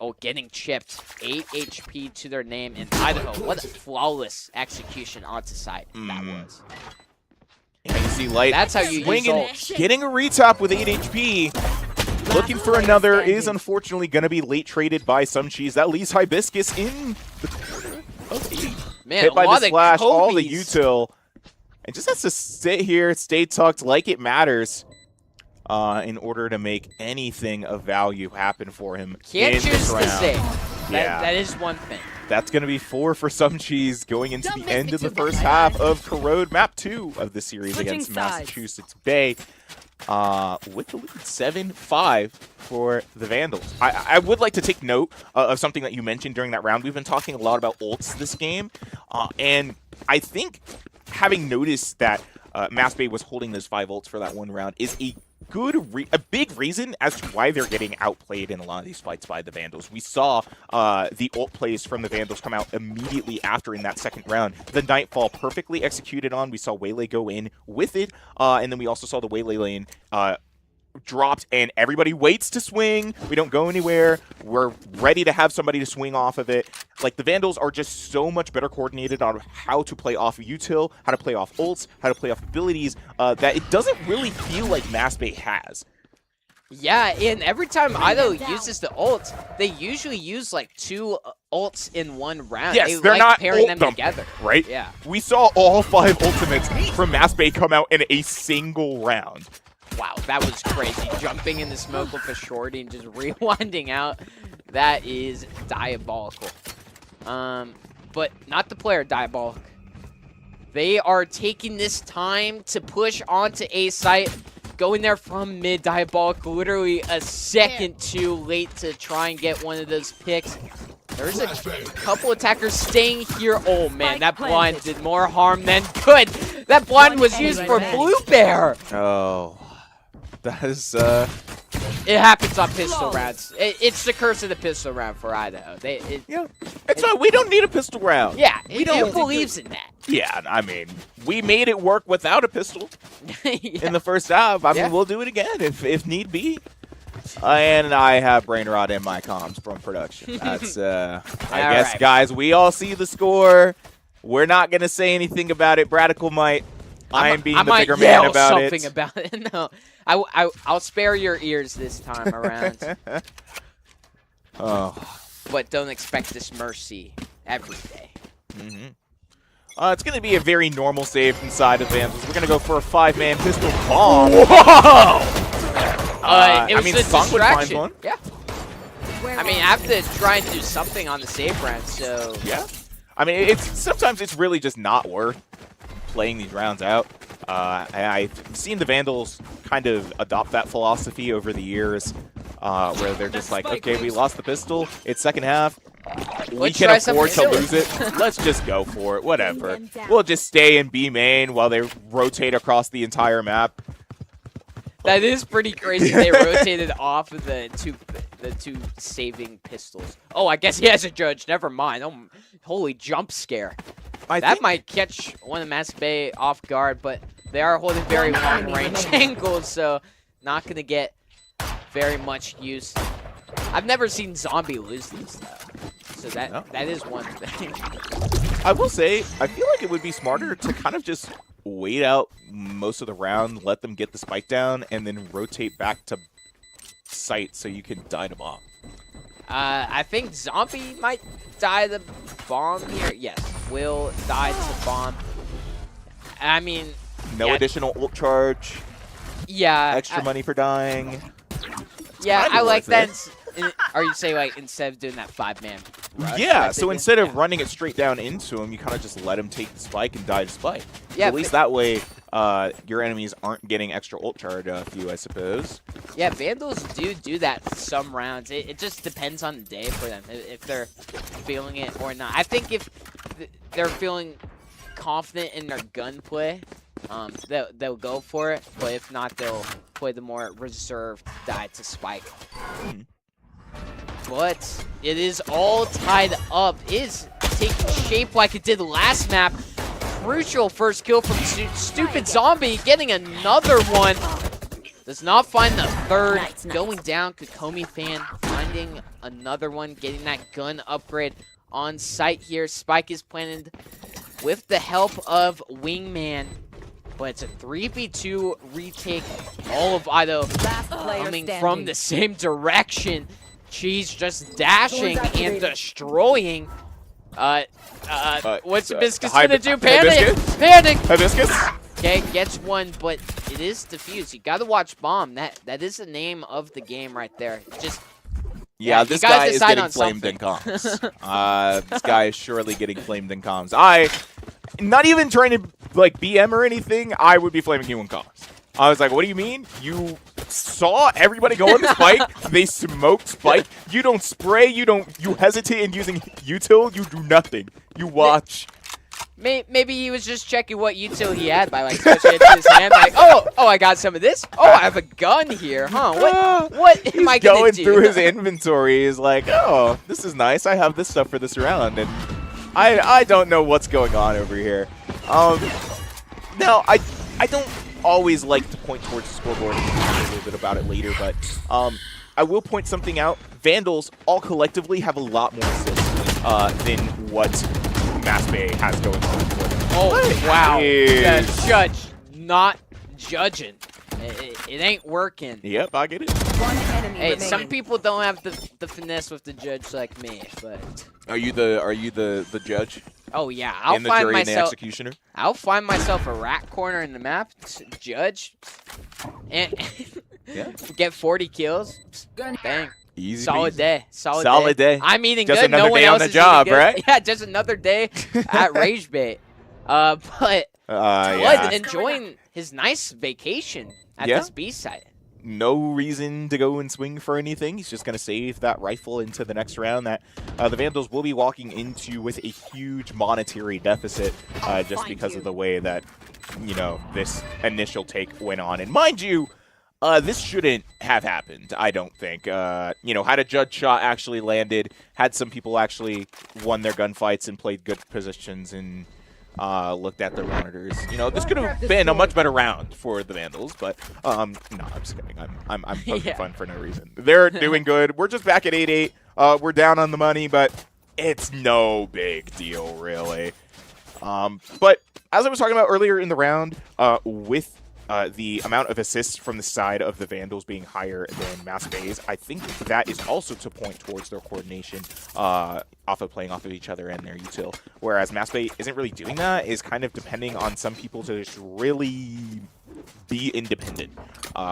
Speaker 1: oh, getting chipped. 8 HP to their name in Idaho. What a flawless execution onto site that was.
Speaker 4: Yeah, you see Light
Speaker 1: That's how you use
Speaker 4: swinging,
Speaker 1: ult.
Speaker 4: getting a retop with 8 HP. Looking for another is unfortunately going to be late traded by some Cheese. That leaves Hibiscus in the corner of 8.
Speaker 1: Man,
Speaker 4: hit
Speaker 1: a
Speaker 4: by
Speaker 1: lot
Speaker 4: the
Speaker 1: of
Speaker 4: splash, all the
Speaker 1: Kobe's.
Speaker 4: util. And just has to sit here, stay tucked like it matters in order to make anything of value happen for him.
Speaker 1: Can't
Speaker 4: in
Speaker 1: choose
Speaker 4: this
Speaker 1: to
Speaker 4: round.
Speaker 1: stay.
Speaker 4: Yeah.
Speaker 1: That is one thing.
Speaker 4: That's going to be 4 for some Cheese going into
Speaker 5: Don't
Speaker 4: the
Speaker 5: miss
Speaker 4: end
Speaker 5: me
Speaker 4: of the
Speaker 5: too
Speaker 4: first
Speaker 5: much.
Speaker 4: half of Corrode Map 2 of the series
Speaker 3: Switching
Speaker 4: against
Speaker 3: sides.
Speaker 4: Massachusetts Bay. With the lead 7-5 for the Vandals. I would like to take note of something that you mentioned during that round. We've been talking a lot about ults this game, and I think having noticed that Mass Bay was holding those 5 ults for that one round is a big reason as to why they're getting outplayed in a lot of these fights by the Vandals. We saw the ult plays from the Vandals come out immediately after in that second round. The Nightfall perfectly executed on. We saw Waylay go in with it, and then we also saw the Waylay lane dropped, and everybody waits to swing. We don't go anywhere. We're ready to have somebody to swing off of it. Like, the Vandals are just so much better coordinated on how to play off util, how to play off ults, how to play off abilities, that it doesn't really feel like Mass Bay has.
Speaker 1: Yeah, and every time Idaho uses the ult, they usually use like 2 ults in one round.
Speaker 4: Yes,
Speaker 1: they
Speaker 4: they're
Speaker 1: like
Speaker 4: not
Speaker 1: pairing
Speaker 4: ult
Speaker 1: them
Speaker 4: dumping,
Speaker 1: together.
Speaker 4: right?
Speaker 1: Yeah.
Speaker 4: We saw all 5 ultimates from Mass Bay come out in a single round.
Speaker 1: Wow, that was crazy. Jumping in the smoke with a shorty and just rewinding out. That is diabolical. But not the player diabolic. They are taking this time to push onto A site. Going there from mid, diabolic, literally a second too late to try and get one of those picks. There's a couple attackers staying here. Oh man, that blind did more harm than good. That blind was used for Blue Bear.
Speaker 4: Oh, that is
Speaker 1: It happens on pistol rounds. It's the curse of the pistol round for Idaho.
Speaker 4: yeah. It's fine. We don't need a pistol round.
Speaker 1: Yeah,
Speaker 4: We
Speaker 1: who
Speaker 4: don't-
Speaker 1: believes in that?
Speaker 4: Yeah, I mean, we made it work without a pistol
Speaker 1: Yeah.
Speaker 4: in the first half. I mean,
Speaker 1: Yeah.
Speaker 4: we'll do it again if need be. And I have brain rot in my comms from production. That's, I
Speaker 1: All
Speaker 4: guess,
Speaker 1: right.
Speaker 4: guys, we all see the score. We're not going to say anything about it. Bradical might. I'm being the bigger man about
Speaker 1: something
Speaker 4: it.
Speaker 1: about it. No, I'll spare your ears this time around.
Speaker 4: Oh,
Speaker 1: but don't expect this mercy every day.
Speaker 4: It's going to be a very normal save inside of Vandals. We're going to go for a 5-man pistol bomb.
Speaker 1: It
Speaker 4: I
Speaker 1: was
Speaker 4: mean,
Speaker 1: a
Speaker 4: Song would find
Speaker 1: distraction.
Speaker 4: one.
Speaker 1: Yeah. I mean, I have to try and do something on the save round, so...
Speaker 4: Yeah. I mean, sometimes it's really just not worth playing these rounds out. I've seen the Vandals kind of adopt that philosophy over the years, where they're just like, okay, we lost the pistol. It's second half. We
Speaker 1: Let's
Speaker 4: can
Speaker 1: try
Speaker 4: afford to
Speaker 1: something
Speaker 4: lose it. Let's just go for it. Whatever. We'll just stay in B main while they rotate across the entire map.
Speaker 1: That is pretty crazy. They rotated off of the two saving pistols. Oh, I guess he has a judge. Never mind. Oh, holy jump scare. That might catch one of Mass Bay off guard, but they are holding very long range angles, so not going to get very much use. I've never seen Zombie lose these, though. So that is one thing.
Speaker 4: I will say, I feel like it would be smarter to kind of just wait out most of the round, let them get the spike down, and then rotate back to site so you can die to bomb.
Speaker 1: I think Zombie might die to bomb here. Yes, will die to bomb. I mean...
Speaker 4: No additional ult charge.
Speaker 1: Yeah.
Speaker 4: Extra money for dying.
Speaker 1: Yeah, I like
Speaker 4: worth
Speaker 1: that. Are you saying, like, instead of doing that 5-man rush?
Speaker 4: Yeah, so instead of running it straight down into him, you kind of just let him take the spike and die to spike.
Speaker 1: Yeah,
Speaker 4: At least that way, your enemies aren't getting extra ult charge off you, I suppose.
Speaker 1: Yeah, Vandals do that some rounds. It just depends on the day for them, if they're feeling it or not. I think if they're feeling confident in their gunplay, they'll go for it. But if not, they'll play the more reserved die to spike. But it is all tied up. It is taking shape like it did last map. Crucial first kill from Stupid Zombie, getting another one. Does not find the third. Going down, Kokomi fan finding another one, getting that gun upgrade on site here. Spike is planted with the help of Wingman. But it's a 3v2 retake. All of Idaho coming from the same direction. Cheese just dashing and destroying. What's Hibiscus gonna do? Panic! Panic!
Speaker 4: Hibiscus?
Speaker 1: Okay, gets one, but it is defused. You gotta watch Bomb. That is the name of the game right there. Just
Speaker 4: yeah, this guy is getting flamed in comms. This guy is surely getting flamed in comms. Not even trying to like BM or anything, I would be flaming you in comms. I was like, what do you mean? You saw everybody go on the spike, they smoked spike, you don't spray, you hesitate in using util, you do nothing. You watch.
Speaker 1: Maybe he was just checking what util he had by like switching it to his hand, like, oh, I got some of this. Oh, I have a gun here, huh? What am I gonna do?
Speaker 4: He's going through his inventory. He's like, oh, this is nice. I have this stuff for this round, and I don't know what's going on over here. Now I don't always like to point towards the scoreboard. We'll talk a little bit about it later, but I will point something out. Vandals all collectively have a lot more assists than what Mass Bay has going on for them.
Speaker 1: Oh, wow. The judge not judging. It ain't working.
Speaker 4: Yep, I get it.
Speaker 3: One enemy
Speaker 1: Hey,
Speaker 3: remaining.
Speaker 1: some people don't have the finesse with the judge like me, but
Speaker 4: Are you the judge?
Speaker 1: oh yeah, I'll
Speaker 4: and the
Speaker 1: find
Speaker 4: jury and the
Speaker 1: myself.
Speaker 4: executioner?
Speaker 1: I'll find myself a rat corner in the map, judge, and
Speaker 4: Yeah.
Speaker 1: get 40 kills. Bang.
Speaker 4: Easy
Speaker 1: Solid
Speaker 4: peasy.
Speaker 1: day. Solid
Speaker 4: day.
Speaker 1: I'm eating
Speaker 4: Just
Speaker 1: good. No
Speaker 4: another
Speaker 1: one
Speaker 4: day on
Speaker 1: else
Speaker 4: the
Speaker 1: is
Speaker 4: job,
Speaker 1: eating good.
Speaker 4: right?
Speaker 1: Yeah, just another day at Rage Bait. But
Speaker 4: Yeah.
Speaker 1: enjoying his nice vacation at
Speaker 4: Yeah.
Speaker 1: this B site.
Speaker 4: No reason to go and swing for anything. He's just going to save that rifle into the next round that the Vandals will be walking into with a huge monetary deficit just because of the way that, this initial take went on. And mind you, this shouldn't have happened, I don't think. Had a judge shot actually landed, had some people actually won their gunfights and played good positions and looked at their monitors. This could have been a much better round for the Vandals, but no, I'm just kidding. I'm poking fun for no reason. They're doing good. We're just back at 8-8. We're down on the money, but it's no big deal, really. But as I was talking about earlier in the round, with the amount of assists from the side of the Vandals being higher than Mass Bays, I think that is also to point towards their coordination off of playing off of each other and their util. Whereas Mass Bay isn't really doing that, is kind of depending on some people to just really be independent,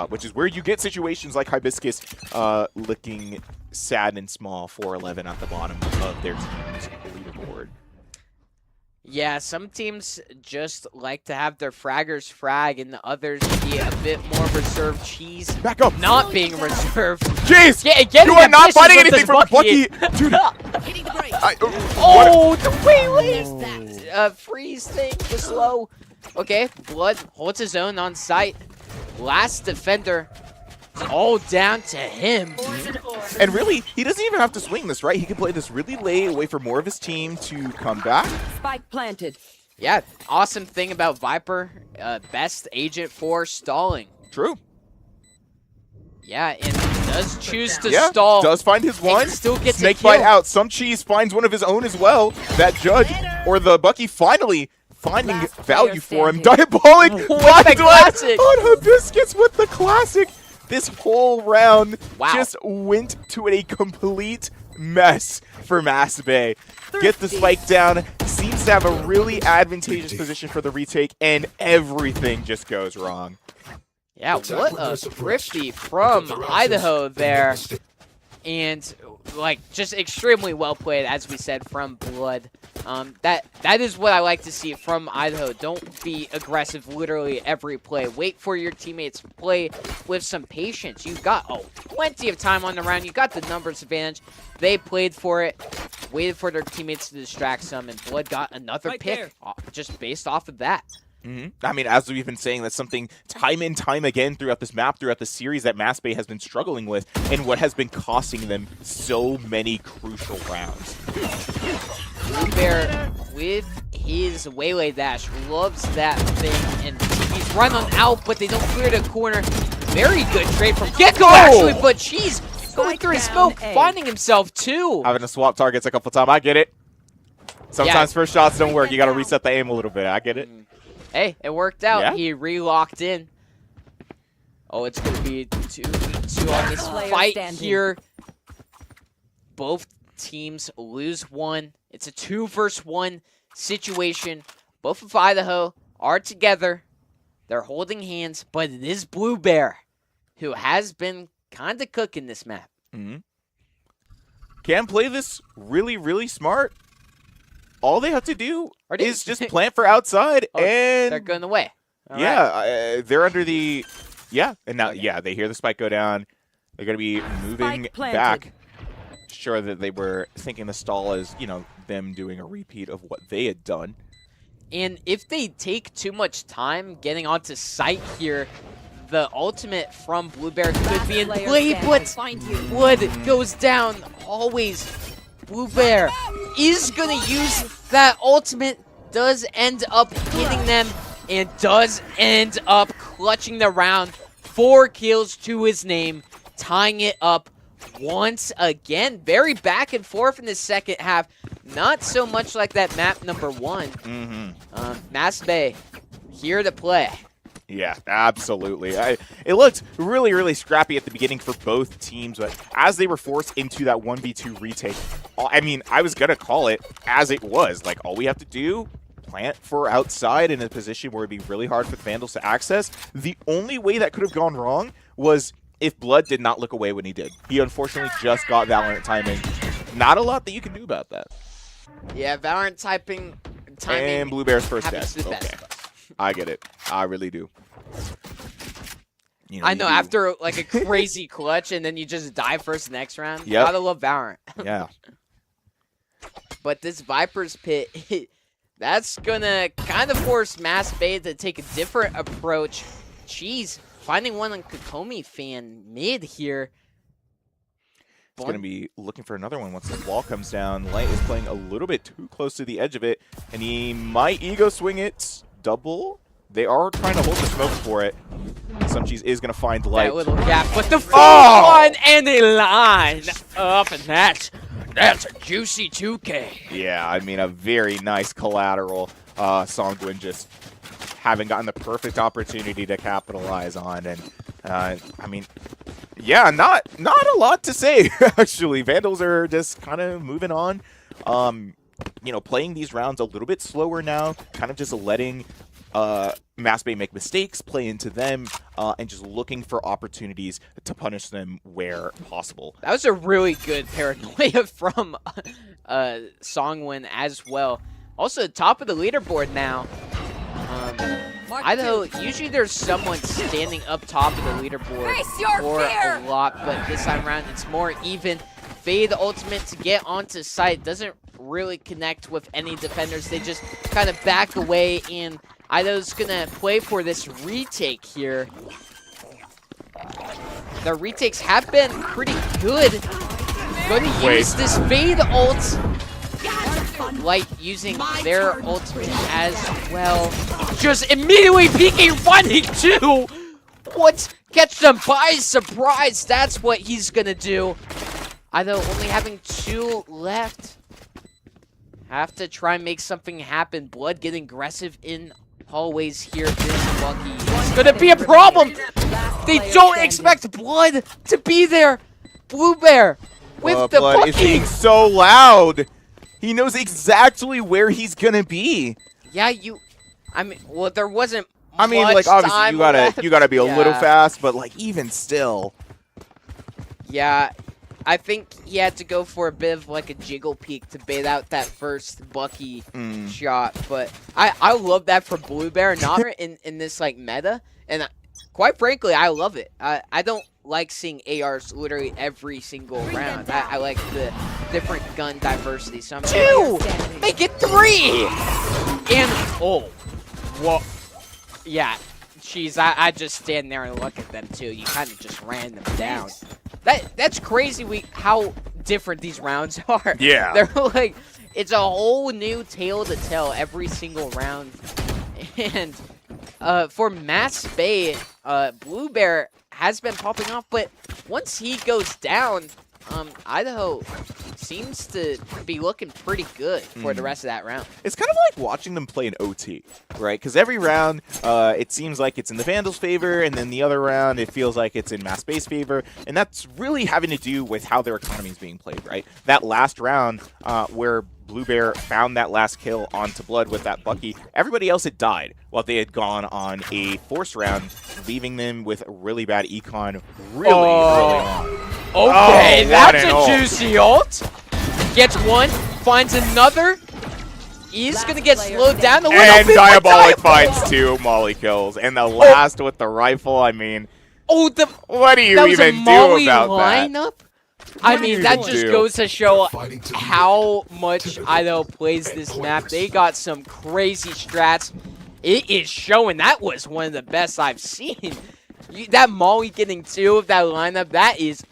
Speaker 4: which is where you get situations like Hibiscus looking sad and small 4-11 at the bottom of their team's leaderboard.
Speaker 1: Yeah, some teams just like to have their fraggers frag and the others be a bit more reserved. Cheese
Speaker 4: Back up!
Speaker 1: not being reserved.
Speaker 4: Jeez!
Speaker 1: Getting
Speaker 4: You are not
Speaker 1: ambitious
Speaker 4: fighting
Speaker 1: with
Speaker 4: anything
Speaker 1: this
Speaker 4: from Bucky!
Speaker 1: Bucky.
Speaker 4: Dude,
Speaker 5: Hitting the brakes.
Speaker 1: Oh, the
Speaker 5: There's
Speaker 1: Waylay
Speaker 5: that.
Speaker 1: freeze thing, the slow. Okay, Blood holds his own on site. Last defender, it's all down to him.
Speaker 4: and really, he doesn't even have to swing this, right? He can play this really late, wait for more of his team to come back.
Speaker 3: Spike planted.
Speaker 1: Yeah, awesome thing about Viper, best agent for stalling.
Speaker 4: True.
Speaker 1: Yeah, and does choose to
Speaker 4: Yeah,
Speaker 1: stall.
Speaker 4: does find his one.
Speaker 1: Still gets
Speaker 4: Snake
Speaker 1: a kill.
Speaker 4: bite out. Some Cheese finds one of his own as well. That Judge, or the Bucky finally finding
Speaker 3: Last
Speaker 4: value
Speaker 3: player
Speaker 4: for him.
Speaker 3: standing.
Speaker 4: Diabolic
Speaker 1: With
Speaker 4: blind
Speaker 1: the classic.
Speaker 4: on Hibiscus with the classic. This whole round
Speaker 1: Wow.
Speaker 4: just went to a complete mess for Mass Bay. Get the spike down. Seems to have a really advantageous position for the retake, and everything just goes wrong.
Speaker 1: Yeah, what a thrifty from Idaho there. And, like, just extremely well played, as we said, from Blood. That is what I like to see from Idaho. Don't be aggressive literally every play. Wait for your teammates to play with some patience. You've got plenty of time on the round. You got the numbers advantage. They played for it, waited for their teammates to distract some, and Blood got another
Speaker 5: Right
Speaker 1: pick
Speaker 5: there.
Speaker 1: just based off of that.
Speaker 4: I mean, as we've been saying, that's something time and time again throughout this map, throughout the series, that Mass Bay has been struggling with, and what has been costing them so many crucial rounds.
Speaker 1: Blue Bear with his Waylay dash loves that thing, and he's run on out, but they don't clear the corner. Very good trade from Gecko, actually, but she's going through his
Speaker 3: down
Speaker 1: smoke,
Speaker 3: A.
Speaker 1: finding himself too.
Speaker 4: Having to swap targets a couple times, I get it. Sometimes first shots don't work. You got to reset the aim a little bit. I get it.
Speaker 1: Hey, it worked out.
Speaker 4: Yeah.
Speaker 1: He re-locked in. Oh, it's going to be 2-2 on this
Speaker 3: Player
Speaker 1: fight
Speaker 3: standing.
Speaker 1: here. Both teams lose one. It's a 2-versus-1 situation. Both of Idaho are together. They're holding hands, but it is Blue Bear who has been kind of cooking this map.
Speaker 4: Can play this really, really smart. All they have to do
Speaker 1: Are they-
Speaker 4: is just plant for outside,
Speaker 1: Oh, They're
Speaker 4: and
Speaker 1: going away. All right.
Speaker 4: yeah, they're under the and now they hear the spike go down. They're going to be moving
Speaker 3: Spike planted.
Speaker 4: back. Sure that they were thinking the stall is them doing a repeat of what they had done.
Speaker 1: And if they take too much time getting onto site here, the ultimate from Blue Bear could be in
Speaker 3: player
Speaker 1: play,
Speaker 3: standing.
Speaker 1: but
Speaker 5: Find you.
Speaker 1: Blood goes down always. Blue Bear is going to use that ultimate, does end up hitting them, and does end up clutching the round. 4 kills to his name, tying it up once again. Very back and forth in the second half. Not so much like that map number 1. Mass Bay, here to play.
Speaker 4: Yeah, absolutely. It looked really, really scrappy at the beginning for both teams, but as they were forced into that 1v2 retake, I mean, I was going to call it as it was. Like, all we have to do, plant for outside in a position where it'd be really hard for the Vandals to access. The only way that could have gone wrong was if Blood did not look away when he did. He unfortunately just got Valorant timing. Not a lot that you can do about that.
Speaker 1: Yeah, Valorant timing.
Speaker 4: And Blue Bear's first
Speaker 1: happens
Speaker 4: death.
Speaker 1: to the best
Speaker 4: Okay.
Speaker 1: of us.
Speaker 4: I get it. I really do.
Speaker 1: I know,
Speaker 4: you-
Speaker 1: after like a crazy clutch and then you just die first next round.
Speaker 4: Yep.
Speaker 1: Gotta love Valorant.
Speaker 4: Yeah.
Speaker 1: But this Viper's Pit, that's gonna kind of force Mass Bay to take a different approach. Jeez, finding one on Kokomi fan mid here.
Speaker 4: He's going to be looking for another one once the wall comes down. Light is playing a little bit too close to the edge of it, and he might ego swing it. Double. They are trying to hold the smoke for it. Some Cheese is going to find Light.
Speaker 1: That little gap, but the full
Speaker 4: Oh!
Speaker 1: one and a line up, and that's a juicy 2K.
Speaker 4: Yeah, I mean, a very nice collateral. Songwin just haven't gotten the perfect opportunity to capitalize on. And I mean, yeah, not a lot to say actually. Vandals are just kind of moving on. You know, playing these rounds a little bit slower now, kind of just letting Mass Bay make mistakes, play into them, and just looking for opportunities to punish them where possible.
Speaker 1: That was a really good paranoia from Songwin as well. Also, top of the leaderboard now. Idaho, usually there's someone standing up top of the leaderboard
Speaker 5: Face your
Speaker 1: for
Speaker 5: fear!
Speaker 1: a lot, but this time around it's more even. Fade the ultimate to get onto site doesn't really connect with any defenders. They just kind of back away, and Idaho's gonna play for this retake here. The retakes have been pretty good. Gonna use this Fade ult. Light using their ultimate as well. Just immediately peeking, finding two! What? Catch them by surprise. That's what he's gonna do. Idaho only having 2 left. Have to try and make something happen. Blood getting aggressive in hallways here. This Lucky is gonna be a problem. They don't expect Blood to be there. Blue Bear with the
Speaker 4: Blood is
Speaker 1: Bucky.
Speaker 4: being so loud. He knows exactly where he's gonna be.
Speaker 1: Yeah, I mean, well, there wasn't.
Speaker 4: I mean,
Speaker 1: much
Speaker 4: like obviously
Speaker 1: time
Speaker 4: you gotta be a little
Speaker 1: Yeah.
Speaker 4: fast, but like even still.
Speaker 1: Yeah, I think he had to go for a bit of like a jiggle peek to bait out that first Bucky shot. But I love that for Blue Bear, not in this like meta, and quite frankly, I love it. I don't like seeing ARs literally every single round. I like the different gun diversity. So I'm 2, make it 3, and oh, what? Yeah, jeez, I just stand there and look at them too. You kind of just ran them down. That's crazy. How different these rounds are.
Speaker 4: Yeah,
Speaker 1: they're like it's a whole new tale to tell every single round. And for Mass Bay, Blue Bear has been popping off, but once he goes down, Idaho seems to be looking pretty good for the rest of that round.
Speaker 4: it's kind of like watching them play an OT, right? Because every round, it seems like it's in the Vandals' favor, and then the other round, it feels like it's in Mass Bay's favor, and that's really having to do with how their economy is being played, right? That last round, where Blue Bear found that last kill onto Blood with that Bucky, everybody else had died while they had gone on a force round, leaving them with a really bad econ really early on.
Speaker 1: Okay,
Speaker 4: Oh,
Speaker 1: that's
Speaker 4: what an
Speaker 1: a
Speaker 4: ult.
Speaker 1: juicy ult. Gets one, finds another. He's gonna get slowed down. The
Speaker 4: And
Speaker 1: little bit by
Speaker 4: Diabolic
Speaker 1: Diabolic.
Speaker 4: finds 2 Molly kills, and the last with the rifle, I mean,
Speaker 1: Oh,
Speaker 4: what do you
Speaker 1: that was a
Speaker 4: even do
Speaker 1: Molly
Speaker 4: about that?
Speaker 1: lineup. I
Speaker 4: do
Speaker 1: mean,
Speaker 4: you
Speaker 1: that
Speaker 4: even
Speaker 1: just
Speaker 4: do?
Speaker 1: goes to show how much Idaho plays this map. They got some crazy strats. It is showing. That was one of the best I've seen. That Molly getting 2 of that lineup, that is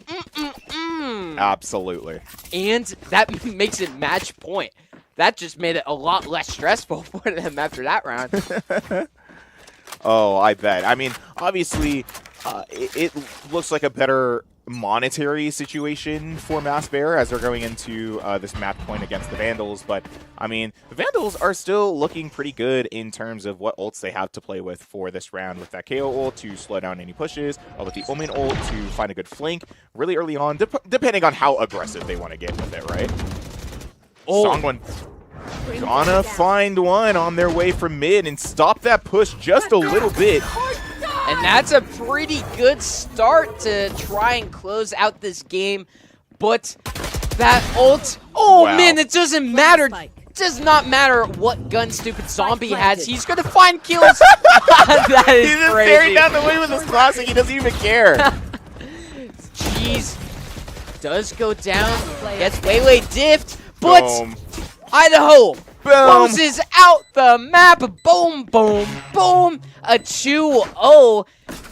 Speaker 4: Absolutely.
Speaker 1: And that makes it match point. That just made it a lot less stressful for them after that round.
Speaker 4: Oh, I bet. I mean, obviously, it looks like a better monetary situation for Mass Bear as they're going into this map point against the Vandals. But, I mean, the Vandals are still looking pretty good in terms of what ults they have to play with for this round. With that KO ult to slow down any pushes, with the Omen ult to find a good flank really early on, depending on how aggressive they want to get with it, right?
Speaker 1: Oh.
Speaker 4: Someone gonna find one on their way from mid and stop that push just a little bit.
Speaker 1: And that's a pretty good start to try and close out this game. But that ult, oh
Speaker 4: Wow.
Speaker 1: man, it doesn't matter. It does not matter what gun stupid zombie has. He's gonna find kills. That is
Speaker 4: He's just
Speaker 1: crazy.
Speaker 4: staring down the way with his classic. He doesn't even care.
Speaker 1: Jeez. Does go down. Gets Waylay diffed. But
Speaker 4: Boom.
Speaker 1: Idaho
Speaker 4: Boom.
Speaker 1: closes out the map. Boom, boom, boom. A 2-0.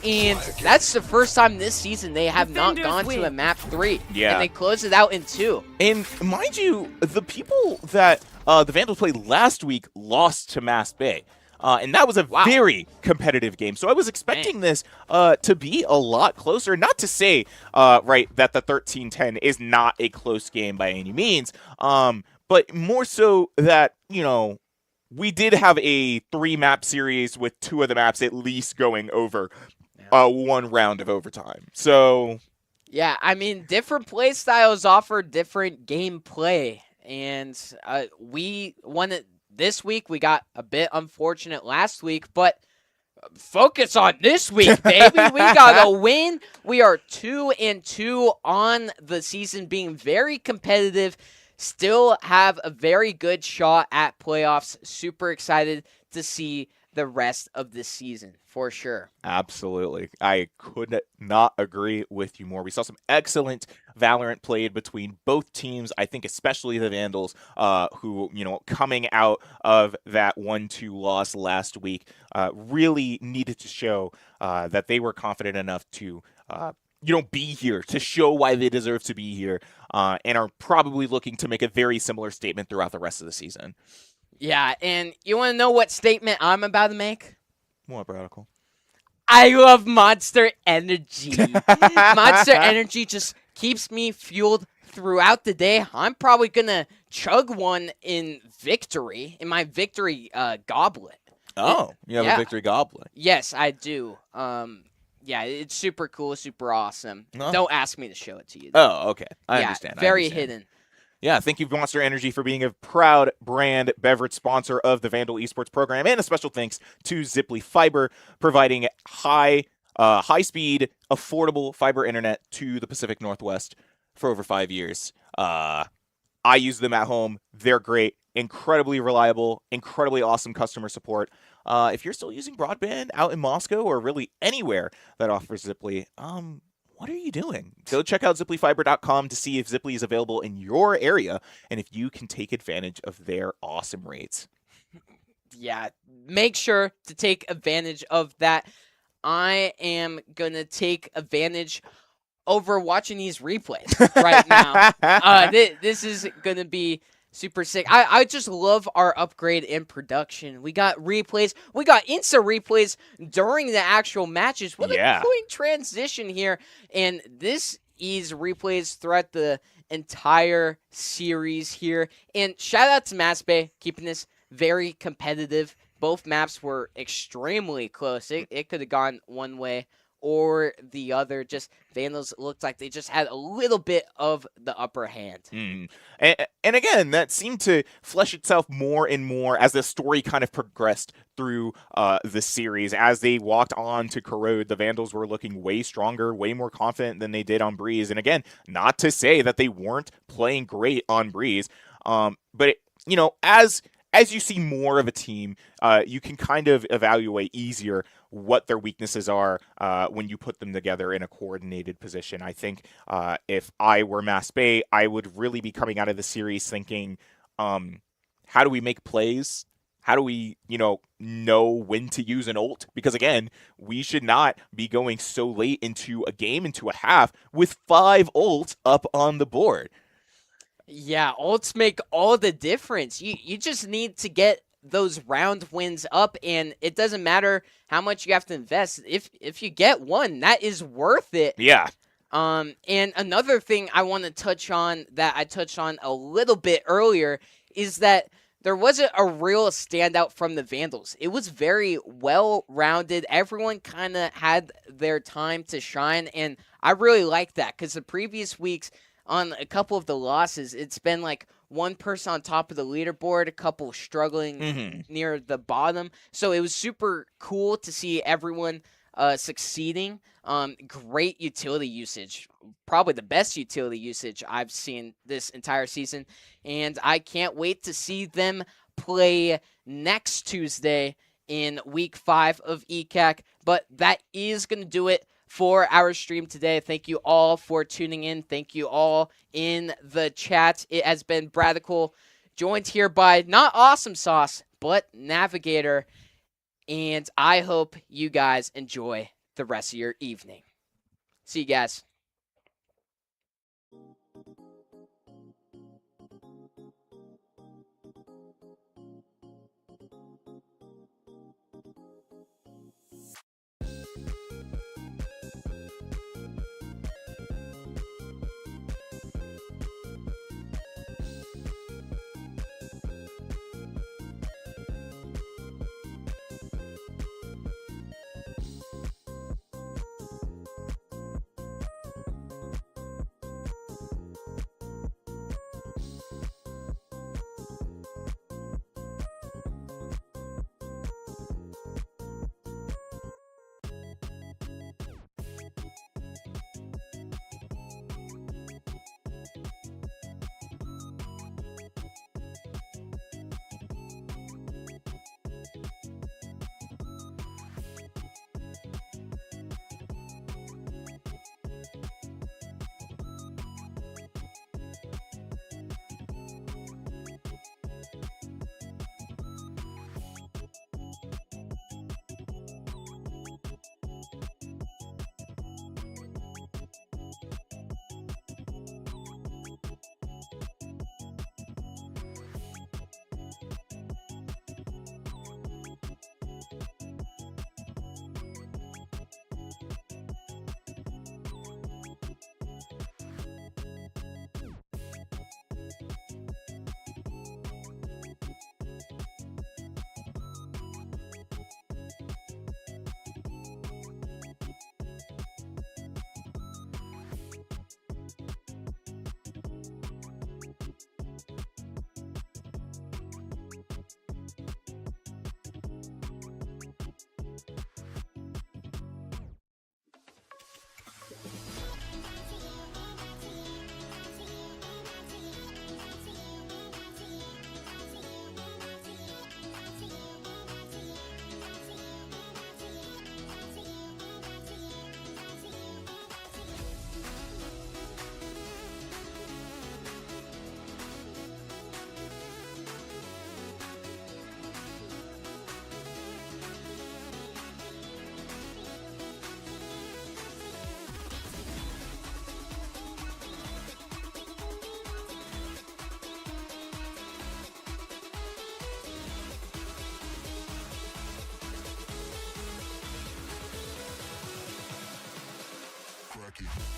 Speaker 1: And that's the first time this season they have not gone to a map 3.
Speaker 4: Yeah.
Speaker 1: And they close it out in 2.
Speaker 4: And mind you, the people that the Vandals played last week lost to Mass Bay. And that was a very competitive game. So I was expecting this to be a lot closer. Not to say, right, that the 13-10 is not a close game by any means. But more so that, you know, we did have a 3-map series with 2 of the maps at least going over one round of overtime. So
Speaker 1: Yeah, I mean, different play styles offer different gameplay, and we won it this week. We got a bit unfortunate last week, but focus on this week, baby. We got a win. We are 2-2 on the season, being very competitive. Still have a very good shot at playoffs. Super excited to see the rest of the season for sure.
Speaker 4: absolutely. I could not agree with you more. We saw some excellent Valorant played between both teams. I think especially the Vandals, who, coming out of that 1-2 loss last week, really needed to show that they were confident enough to be here, to show why they deserve to be here, and are probably looking to make a very similar statement throughout the rest of the season.
Speaker 1: Yeah, and you want to know what statement I'm about to make?
Speaker 4: What, Radical?
Speaker 1: I love Monster Energy. Monster Energy just keeps me fueled throughout the day. I'm probably going to chug one in my victory goblet.
Speaker 4: Oh, you have a victory goblet.
Speaker 1: Yes, I do. Yeah, it's super cool, super awesome.
Speaker 4: Oh.
Speaker 1: Don't ask me to show it to you, though.
Speaker 4: Oh, okay. I understand.
Speaker 1: Very hidden.
Speaker 4: Yeah, thank you, Monster Energy, for being a proud brand beverage sponsor of the Vandal Esports program, and a special thanks to Ziply Fiber, providing high-speed, affordable fiber internet to the Pacific Northwest for over 5 years. I use them at home. They're great, incredibly reliable, incredibly awesome customer support. If you're still using broadband out in Moscow or really anywhere that offers Ziply, what are you doing? Go check out ziplyfiber.com to see if Ziply is available in your area and if you can take advantage of their awesome rates.
Speaker 1: Yeah, make sure to take advantage of that. I am going to take advantage over watching these replays right now. This is going to be super sick. I just love our upgrade in production. We got replays. We got instant replays during the actual matches. What a quick transition here. And this is replays throughout the entire series here. And shout out to Mass Bay, keeping this very competitive. Both maps were extremely close. It could have gone one way or the other. Just Vandals looked like they just had a little bit of the upper hand.
Speaker 4: And again, that seemed to flesh itself more and more as the story kind of progressed through the series. As they walked on to Corrode, the Vandals were looking way stronger, way more confident than they did on Breeze. And again, not to say that they weren't playing great on Breeze, but as you see more of a team, you can kind of evaluate easier what their weaknesses are when you put them together in a coordinated position. I think if I were Mass Bay, I would really be coming out of the series thinking, how do we make plays? How do we, know when to use an ult? Because again, we should not be going so late into a game, into a half, with 5 ults up on the board.
Speaker 1: Yeah, ults make all the difference. You just need to get those round wins up, and it doesn't matter how much you have to invest. If you get one, that is worth it.
Speaker 4: Yeah.
Speaker 1: And another thing I want to touch on that I touched on a little bit earlier is that there wasn't a real standout from the Vandals. It was very well-rounded. Everyone kind of had their time to shine, and I really like that because the previous weeks on a couple of the losses, it's been like one person on top of the leaderboard, a couple struggling near the bottom. So it was super cool to see everyone succeeding. Great utility usage. Probably the best utility usage I've seen this entire season. And I can't wait to see them play next Tuesday in week 5 of ECAC. But that is going to do it for our stream today. Thank you all for tuning in. Thank you all in the chat. It has been Bradical, joined here by not Awesome Sauce, but Navigator. And I hope you guys enjoy the rest of your evening. See you guys.
Speaker 4: Bye.